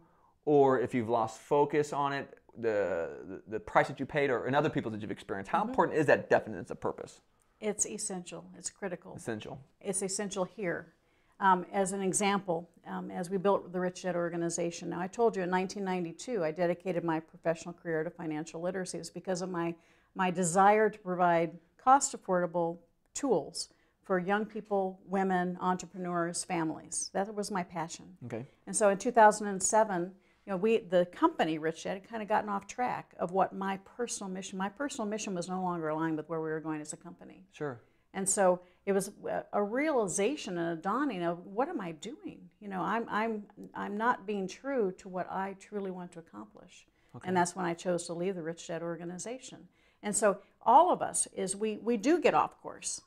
or if you've lost focus on it, the price that you paid, or in other people that you've experienced? How important is that definiteness of purpose? It's essential. It's critical. Essential. It's essential here. As an example, as we built the Rich Dad organization, now I told you in 1992 I dedicated my professional career to financial literacy. It was because of my desire to provide cost-affordable tools for young people, women, entrepreneurs, families. That was my passion. Okay. And so in 2007, the company, Rich Dad, had kind of gotten off track of what my personal mission was no longer aligned with where we were going as a company. Sure. And so it was a realization and a dawning of, what am I doing? I'm not being true to what I truly want to accomplish. Okay. And that's when I chose to leave the Rich Dad organization. And so all of us we do get off course.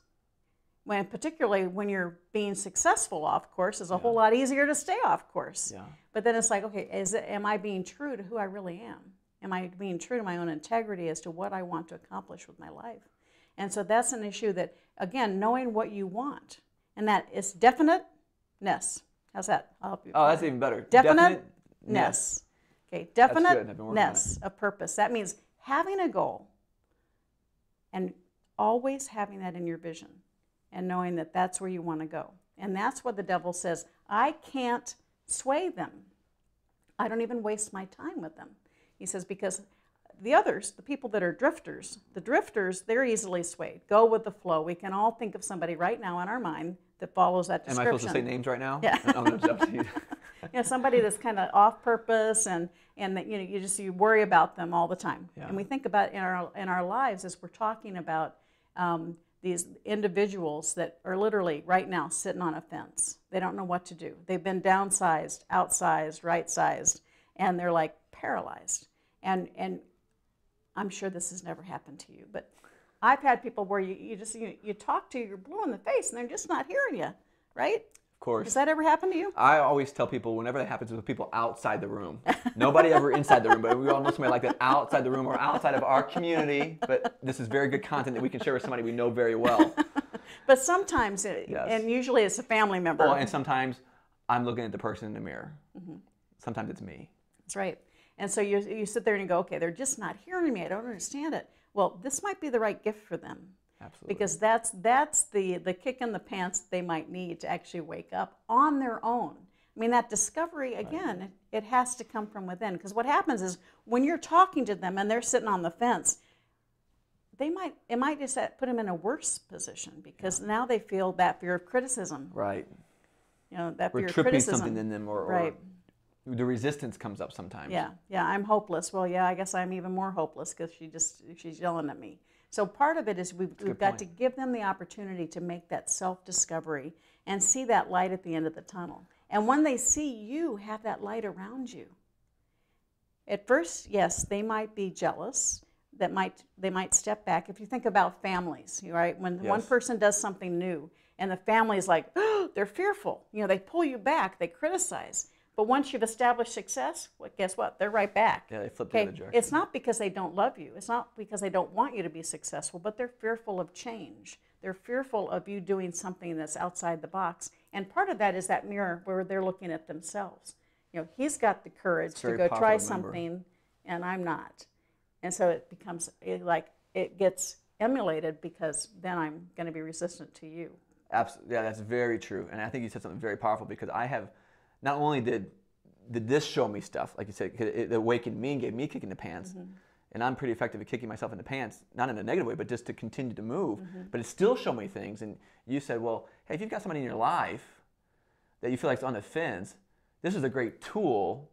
Particularly when you're being successful off course, it's a whole lot easier to stay off course. Yeah. But then it's like, okay, am I being true to who I really am? Am I being true to my own integrity as to what I want to accomplish with my life? And so that's an issue that, again, knowing what you want, and that is definiteness. How's that? I'll help you. Oh, that's even better. Definiteness. Okay, definiteness of purpose. That means having a goal and always having that in your vision and knowing that that's where you want to go. And that's what the devil says. I can't sway them. I don't even waste my time with them. He says, because the others, the people that are drifters, they're easily swayed. Go with the flow. We can all think of somebody right now in our mind that follows that description. Am I supposed to say names right now? Yeah. I'm going to jump to you. Somebody that's kind of off purpose and that you worry about them all the time. Yeah. And we think about in our lives as we're talking about these individuals that are literally right now sitting on a fence. They don't know what to do. They've been downsized, outsized, right-sized, and they're like paralyzed. And I'm sure this has never happened to you, but I've had people where you talk to, you're blue in the face, and they're just not hearing you, right? Of course. Does that ever happen to you? I always tell people whenever that happens with people outside the room. Nobody ever inside the room, but we all know somebody like that outside the room or outside of our community. But this is very good content that we can share with somebody we know very well. But sometimes, and usually it's a family member. Well, and sometimes I'm looking at the person in the mirror. Mm-hmm. Sometimes it's me. That's right. And so you sit there and you go, okay, they're just not hearing me. I don't understand it. Well, this might be the right gift for them. Absolutely. Because that's the kick in the pants they might need to actually wake up on their own. I mean, that discovery, again, it has to come from within. Because what happens is when you're talking to them and they're sitting on the fence, it might just put them in a worse position because now they feel that fear of criticism. Right. That We're fear of tripping criticism. something in them or right. The resistance comes up sometimes. Yeah, I'm hopeless. Well, I guess I'm even more hopeless because she's yelling at me. So part of it is we've got to give them the opportunity to make that self-discovery and see that light at the end of the tunnel. And when they see you have that light around you, at first, yes, they might be jealous. They might step back. If you think about families, right? When one person does something new and the family is like, oh, they're fearful. They pull you back. They criticize. But once you've established success, guess what? They're right back. Yeah, they flip the other direction. It's not because they don't love you. It's not because they don't want you to be successful, but they're fearful of change. They're fearful of you doing something that's outside the box. And part of that is that mirror where they're looking at themselves. He's got the courage to go try something, and I'm not. And so it becomes it gets emulated because then I'm going to be resistant to you. Absolutely. Yeah, that's very true. And I think you said something very powerful because I have. Not only did this show me stuff, like you said, it awakened me and gave me a kick in the pants, mm-hmm. and I'm pretty effective at kicking myself in the pants, not in a negative way, but just to continue to move. Mm-hmm. But it still showed me things. And you said, well, hey, if you've got somebody in your life that you feel like is on the fence, this is a great tool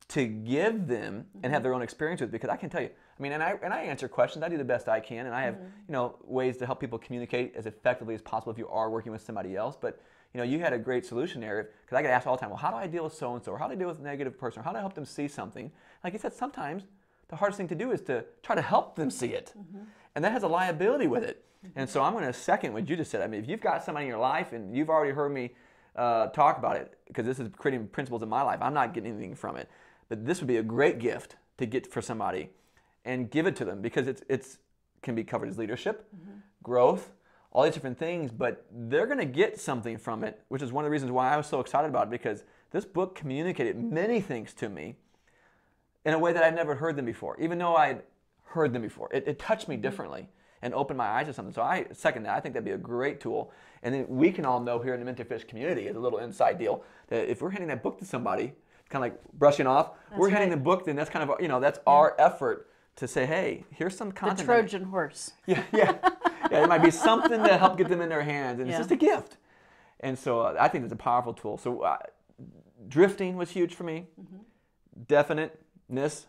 to give them mm-hmm. and have their own experience with. Because I can tell you, and I answer questions. I do the best I can, and I have mm-hmm. Ways to help people communicate as effectively as possible if you are working with somebody else. But you had a great solution there because I get asked all the time, well, how do I deal with so-and-so? Or how do I deal with a negative person? Or how do I help them see something? Like you said, sometimes the hardest thing to do is to try to help them see it. Mm-hmm. And that has a liability with it. Mm-hmm. And so I'm going to second what you just said. If you've got somebody in your life and you've already heard me talk about it, because this is creating principles in my life, I'm not getting anything from it. But this would be a great gift to get for somebody and give it to them because it's can be covered as leadership, mm-hmm. growth, all these different things, but they're going to get something from it, which is one of the reasons why I was so excited about it, because this book communicated many things to me in a way that I'd never heard them before, even though I'd heard them before. It touched me differently. and open my eyes to something. So I second that. I think that'd be a great tool. And then we can all know here in the Minted Fish community, as a little inside deal, that if we're handing that book to somebody, kind of like brushing off, we're handing the book, then that's kind of, that's our effort to say, hey, here's some content. The Trojan horse. Yeah. It might be something to help get them in their hands, and it's just a gift. And so I think it's a powerful tool. So drifting was huge for me. Definiteness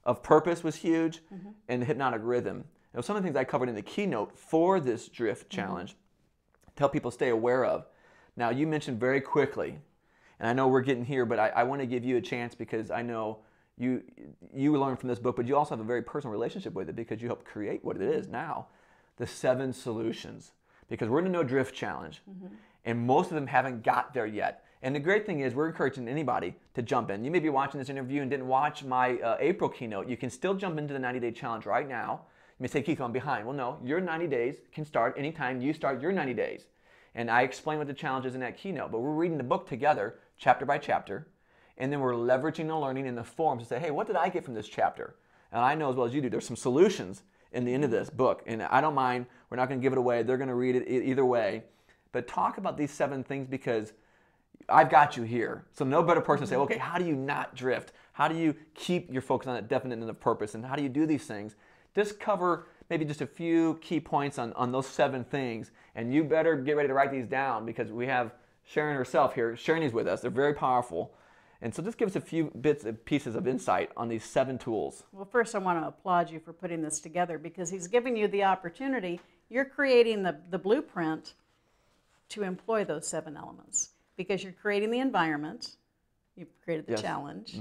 of purpose was huge, and the hypnotic rhythm. Now, some of the things I covered in the keynote for this drift challenge to help people stay aware of. Now, you mentioned very quickly, and I know we're getting here, but I want to give you a chance because I know you learned from this book, but you also have a very personal relationship with it because you helped create what it is now, the 7 solutions. Because we're in a no drift challenge, and most of them haven't got there yet. And the great thing is we're encouraging anybody to jump in. You may be watching this interview and didn't watch my April keynote. You can still jump into the 90-day challenge right now. You may say, Keith, I'm behind. Well, no, your 90 days can start anytime you start your 90 days. And I explain what the challenge is in that keynote, but we're reading the book together, chapter by chapter, and then we're leveraging the learning in the forums to say, hey, what did I get from this chapter? And I know as well as you do, there's some solutions in the end of this book, and I don't mind. We're not going to give it away. They're going to read it either way. But talk about these 7 things because I've got you here. So no better person to say, okay, how do you not drift? How do you keep your focus on that definiteness of purpose? And how do you do these things? Just cover maybe just a few key points on those 7 things. And you better get ready to write these down because we have Sharon herself here sharing these with us. They're very powerful. And so just give us a few bits and pieces of insight on these 7 tools. Well, first I want to applaud you for putting this together because he's giving you the opportunity. You're creating the blueprint to employ those 7 elements because you're creating the environment, you've created the challenge,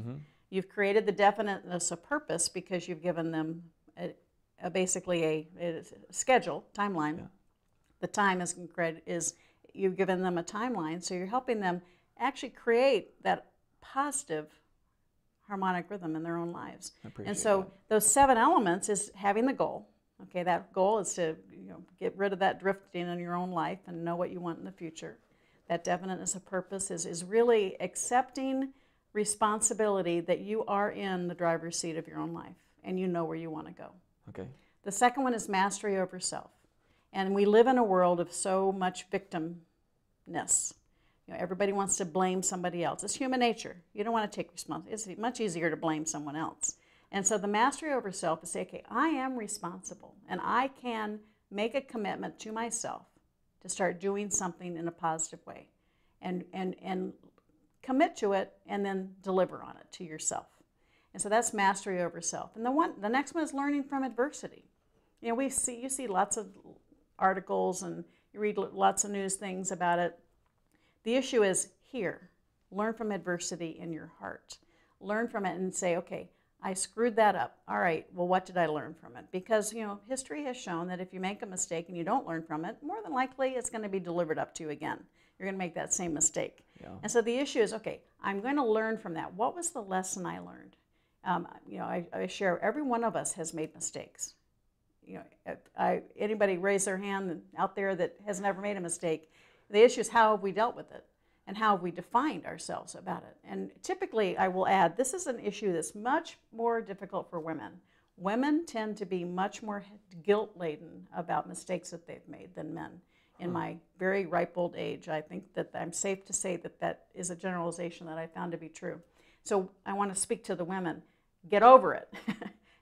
you've created the definiteness of purpose because you've given them basically a schedule, timeline. Yeah. The time is you've given them a timeline, so you're helping them actually create that positive harmonic rhythm in their own lives. And so those 7 elements is having the goal. Okay, that goal is to get rid of that drifting in your own life and know what you want in the future. That definiteness of purpose is really accepting responsibility that you are in the driver's seat of your own life and you know where you want to go. Okay. The second one is mastery over self. And we live in a world of so much victimness. Everybody wants to blame somebody else. It's human nature. You don't want to take responsibility. It's much easier to blame someone else. And so the mastery over self is say, okay, I am responsible and I can make a commitment to myself to start doing something in a positive way and commit to it and then deliver on it to yourself. And so that's mastery over self. And the next one is learning from adversity. You see lots of articles and you read lots of news things about it. The issue is here. Learn from adversity in your heart. Learn from it and say, okay, I screwed that up. All right, well, what did I learn from it? Because, history has shown that if you make a mistake and you don't learn from it, more than likely it's going to be delivered up to you again. You're going to make that same mistake. Yeah. And so the issue is, okay, I'm going to learn from that. What was the lesson I learned? I share, every one of us has made mistakes. Anybody raise their hand out there that has never made a mistake? The issue is how have we dealt with it? And how have we defined ourselves about it? And typically, I will add, this is an issue that's much more difficult for women. Women tend to be much more guilt-laden about mistakes that they've made than men. In my very ripe old age, I think that I'm safe to say that that is a generalization that I found to be true. So I want to speak to the women. Get over it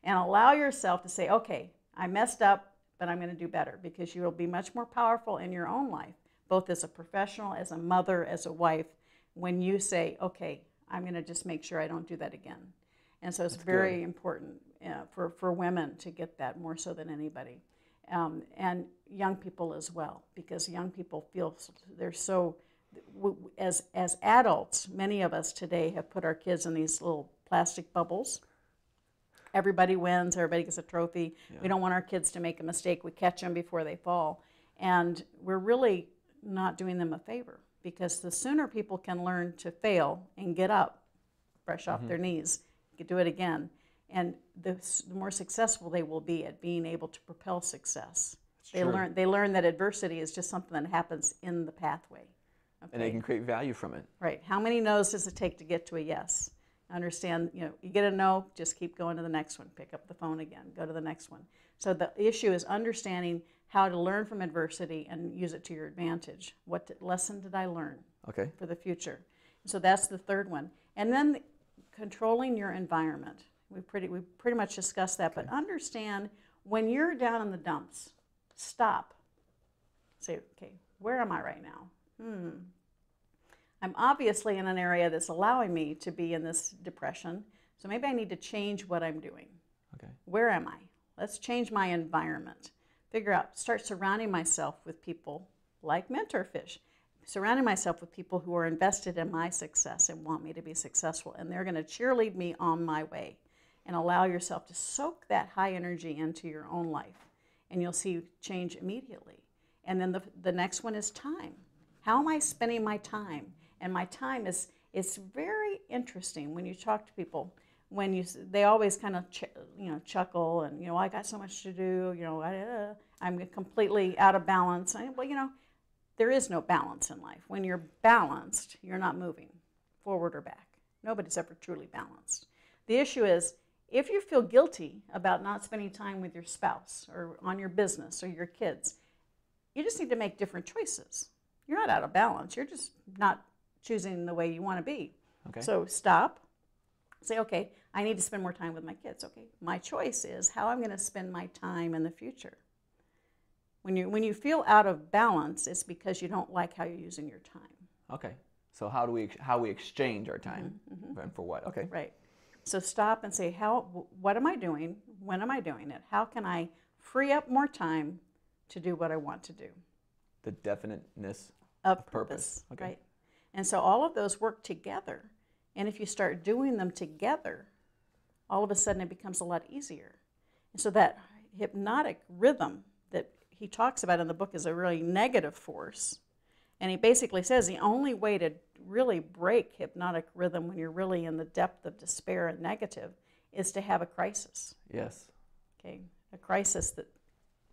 and allow yourself to say, okay, I messed up, but I'm going to do better because you will be much more powerful in your own life, both as a professional, as a mother, as a wife, when you say, okay, I'm going to just make sure I don't do that again. And so it's very important for women to get that more so than anybody. And young people as well, because young people feel they're so, as adults, many of us today have put our kids in these little plastic bubbles. Everybody wins, everybody gets a trophy. Yeah. We don't want our kids to make a mistake. We catch them before they fall. And we're really not doing them a favor, because the sooner people can learn to fail and get up, brush off their knees, do it again, and the more successful they will be at being able to propel success. They learn that adversity is just something that happens in the pathway. Okay? And they can create value from it. Right. How many no's does it take to get to a yes? Understand, you get a no, just keep going to the next one. Pick up the phone again, go to the next one. So the issue is understanding how to learn from adversity and use it to your advantage. What lesson did I learn for the future? So that's the third one. And then controlling your environment. We pretty much discussed that, but understand when you're down in the dumps, stop. Say, okay, where am I right now? I'm obviously in an area that's allowing me to be in this depression, so maybe I need to change what I'm doing. Where am I? Let's change my environment. Figure out, start surrounding myself with people like Mentorfish, surrounding myself with people who are invested in my success and want me to be successful, and they're going to cheerlead me on my way. And allow yourself to soak that high energy into your own life, and you'll see change immediately. And then the next one is time. How am I spending my time? And my time is very interesting when you talk to people. They always kind of chuckle and I got so much to do. I'm completely out of balance. Well, there is no balance in life. When you're balanced, you're not moving forward or back. Nobody's ever truly balanced. The issue is, if you feel guilty about not spending time with your spouse or on your business or your kids, you just need to make different choices. You're not out of balance. You're just not choosing the way you want to be. So stop. Say, okay, I need to spend more time with my kids. Okay, my choice is how I'm going to spend my time in the future. When you feel out of balance, it's because you don't like how you're using your time. So how we exchange our time and for what? Right. So stop and say, what am I doing? When am I doing it? How can I free up more time to do what I want to do? The definiteness of purpose. Right. And so all of those work together. And if you start doing them together, all of a sudden it becomes a lot easier. And so that hypnotic rhythm that he talks about in the book is a really negative force. And he basically says the only way to really break hypnotic rhythm when you're really in the depth of despair and negative is to have a crisis. Yes. Okay, a crisis that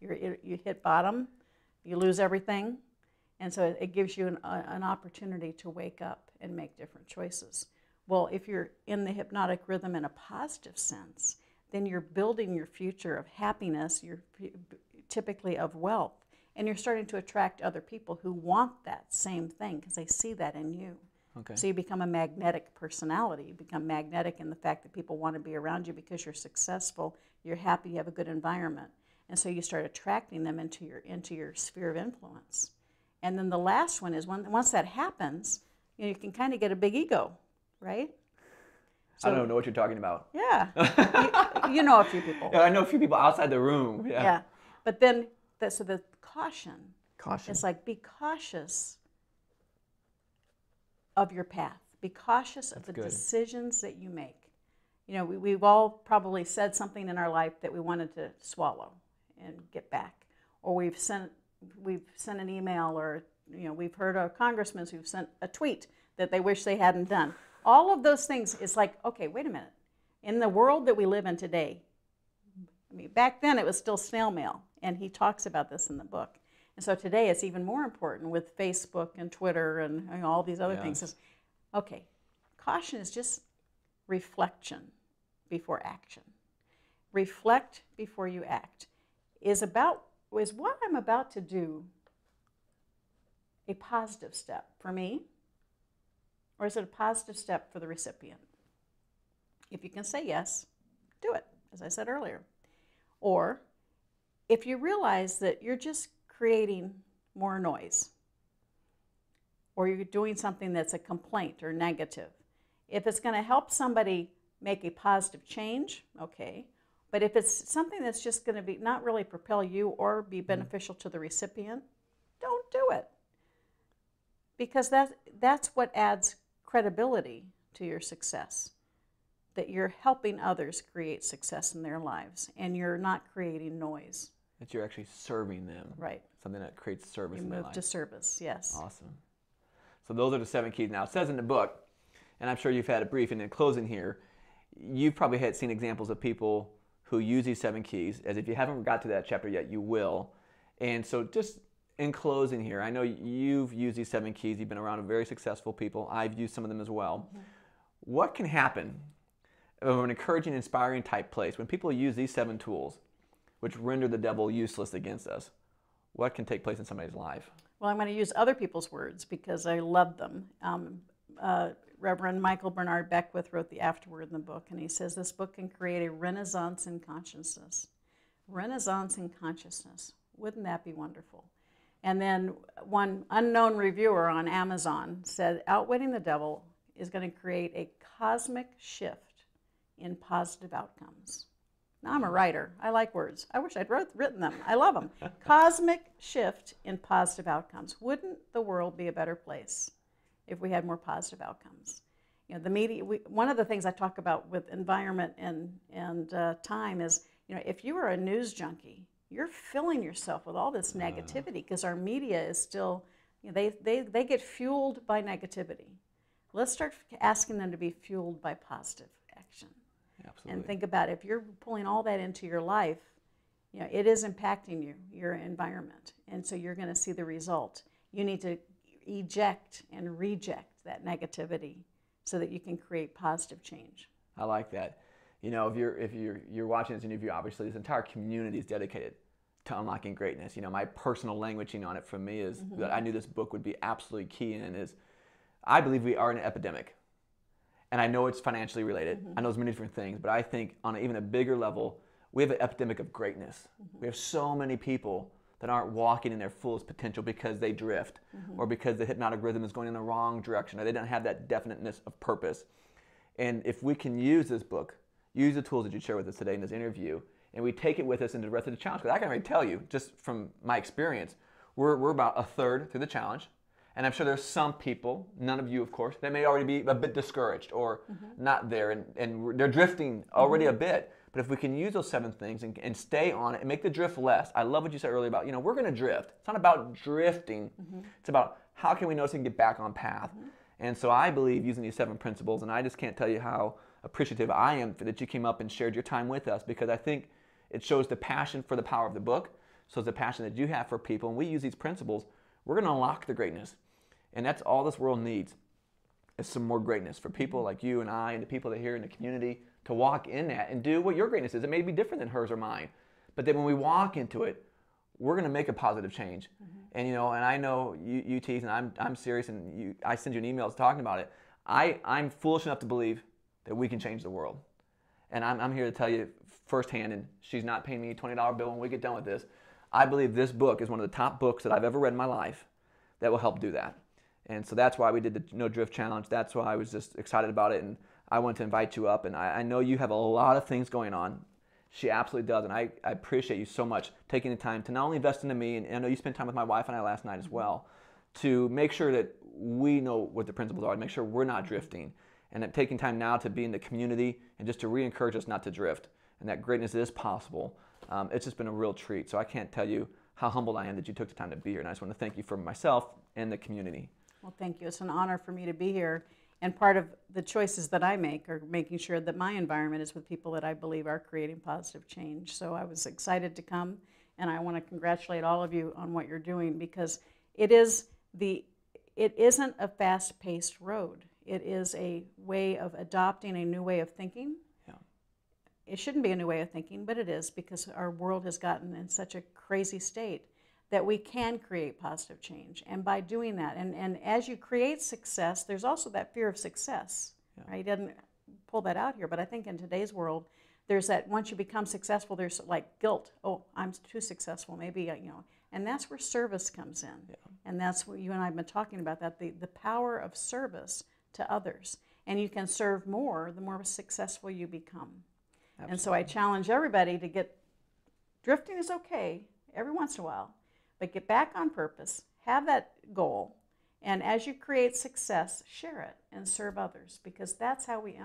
you hit bottom, you lose everything, and so it gives you an opportunity to wake up and make different choices. Well, if you're in the hypnotic rhythm in a positive sense, then you're building your future of happiness, you're typically of wealth. And you're starting to attract other people who want that same thing because they see that in you. So you become a magnetic personality. You become magnetic in the fact that people want to be around you because you're successful, you're happy, you have a good environment. And so you start attracting them into your sphere of influence. And then the last one is once that happens, you can kind of get a big ego, right? So, I don't know what you're talking about. Yeah. you know a few people. Yeah, I know a few people outside the room. Yeah. But then, so the caution. It's like, be cautious of your path. Be cautious of the decisions that you make. We've all probably said something in our life that we wanted to swallow and get back. Or we've sent an email, or we've heard of congressmen who've sent a tweet that they wish they hadn't done. All of those things, it's like, okay, wait a minute. In the world that we live in today, back then it was still snail mail, and he talks about this in the book. And so today it's even more important with Facebook and Twitter and all these other things. Okay, caution is just reflection before action. Reflect before you act. Is what I'm about to do a positive step for me, or is it a positive step for the recipient? If you can say yes, do it, as I said earlier. Or if you realize that you're just creating more noise, or you're doing something that's a complaint or negative, if it's going to help somebody make a positive change, okay. But if it's something that's just going to be not really propel you or be beneficial to the recipient, don't do it. Because that's what adds credibility to your success. That you're helping others create success in their lives, and you're not creating noise. That you're actually serving them. Right. Something that creates service in their life. You move to service, yes. Awesome. So those are the 7 keys. Now, it says in the book, and I'm sure you've had a brief, and in closing here, you've probably seen examples of people who use these 7 keys, as if you haven't got to that chapter yet, you will. And so just in closing here, I know you've used these 7 keys. You've been around very successful people. I've used some of them as well. What can happen of an encouraging, inspiring type place when people use these 7 tools, which render the devil useless against us? What can take place in somebody's life? Well, I'm going to use other people's words because I love them. Reverend Michael Bernard Beckwith wrote the afterword in the book, and he says this book can create a renaissance in consciousness. Renaissance in consciousness. Wouldn't that be wonderful? And then one unknown reviewer on Amazon said, Outwitting the Devil is going to create a cosmic shift in positive outcomes. Now, I'm a writer. I like words. I wish I'd written them. I love them. Cosmic shift in positive outcomes. Wouldn't the world be a better place if we had more positive outcomes? You know, the media. One of the things I talk about with environment and time is, you know, if you are a news junkie, you're filling yourself with all this negativity because our media is still, you know, they get fueled by negativity. Let's start asking them to be fueled by positive action. Absolutely. And think about it, if you're pulling all that into your life, you know, it is impacting you, your environment. And so you're going to see the result. You need to eject and reject that negativity so that you can create positive change. I like that. You know, if you're watching this interview, obviously this entire community is dedicated to unlocking greatness. You know, my personal languaging on it from me is that I knew this book would be absolutely key in is I believe we are in an epidemic. And I know it's financially related. I know there's many different things, but I think on even a bigger level, we have an epidemic of greatness. We have so many people that aren't walking in their fullest potential because they drift or because the hypnotic rhythm is going in the wrong direction or they don't have that definiteness of purpose. And if we can use this book, use the tools that you share with us today in this interview, and we take it with us into the rest of the challenge, because I can already tell you, just from my experience, we're about a third through the challenge. And I'm sure there's some people, none of you of course, that may already be a bit discouraged or not there and they're drifting already a bit. But if we can use those 7 things and stay on it and make the drift less. I love what you said earlier about, you know, we're going to drift. It's not about drifting. It's about how can we notice and get back on path. And so I believe using these 7 principles, and I just can't tell you how appreciative I am that you came up and shared your time with us, because I think it shows the passion for the power of the book, shows the passion that you have for people. And we use these principles, we're going to unlock the greatness. And that's all this world needs, is some more greatness for people like you and I and the people that are here in the community to walk in that and do what your greatness is. It may be different than hers or mine, but then when we walk into it, we're going to make a positive change. And you know, and I know you tease, and I'm serious, and I send you an email talking about it. I'm foolish enough to believe that we can change the world. And I'm here to tell you firsthand, and she's not paying me a $20 bill when we get done with this. I believe this book is one of the top books that I've ever read in my life that will help do that. And so that's why we did the No Drift Challenge. That's why I was just excited about it, and I wanted to invite you up. And I know you have a lot of things going on. She absolutely does, and I appreciate you so much taking the time to not only invest into me, and I know you spent time with my wife and I last night as well, to make sure that we know what the principles are, to make sure we're not drifting, and that taking time now to be in the community and just to re-encourage us not to drift, and that greatness is possible. It's just been a real treat. So I can't tell you how humbled I am that you took the time to be here, and I just want to thank you for myself and the community. Well, thank you. It's an honor for me to be here. And part of the choices that I make are making sure that my environment is with people that I believe are creating positive change. So I was excited to come, and I want to congratulate all of you on what you're doing, because it isn't a fast-paced road. It is a way of adopting a new way of thinking. Yeah. It shouldn't be a new way of thinking, but it is, because our world has gotten in such a crazy state that we can create positive change. And by doing that, and as you create success, there's also that fear of success. Yeah. Right? He doesn't pull that out here, but I think in today's world, there's that once you become successful, there's like guilt. Oh, I'm too successful, maybe, you know. And that's where service comes in. Yeah. And that's what you and I have been talking about, that the power of service to others. And you can serve more the more successful you become. Absolutely. And so I challenge everybody to get, drifting is okay every once in a while, but get back on purpose, have that goal, and as you create success, share it and serve others, because that's how we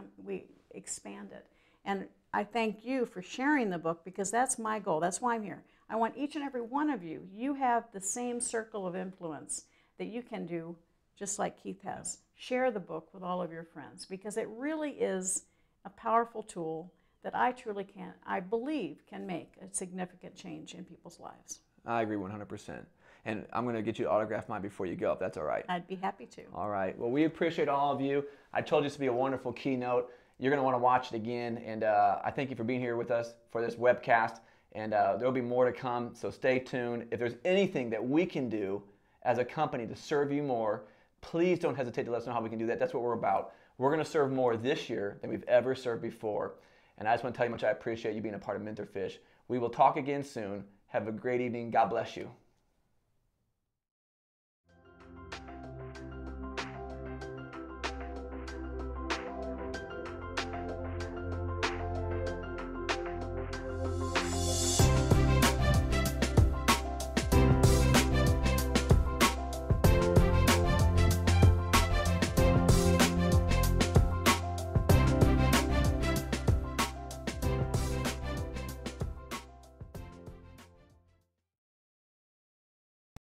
expand it. And I thank you for sharing the book, because that's my goal. That's why I'm here. I want each and every one of you, you have the same circle of influence that you can do just like Keith has. Share the book with all of your friends, because it really is a powerful tool that I believe can make a significant change in people's lives. I agree 100%. and I'm going to get you to autograph mine before you go, if that's all right. I'd be happy to. All right. Well, we appreciate all of you. I told you this would be a wonderful keynote. You're going to want to watch it again, and I thank you for being here with us for this webcast, and there will be more to come, so stay tuned. If there's anything that we can do as a company to serve you more, please don't hesitate to let us know how we can do that. That's what we're about. We're going to serve more this year than we've ever served before, and I just want to tell you how much I appreciate you being a part of Mentorfish. We will talk again soon. Have a great evening. God bless you.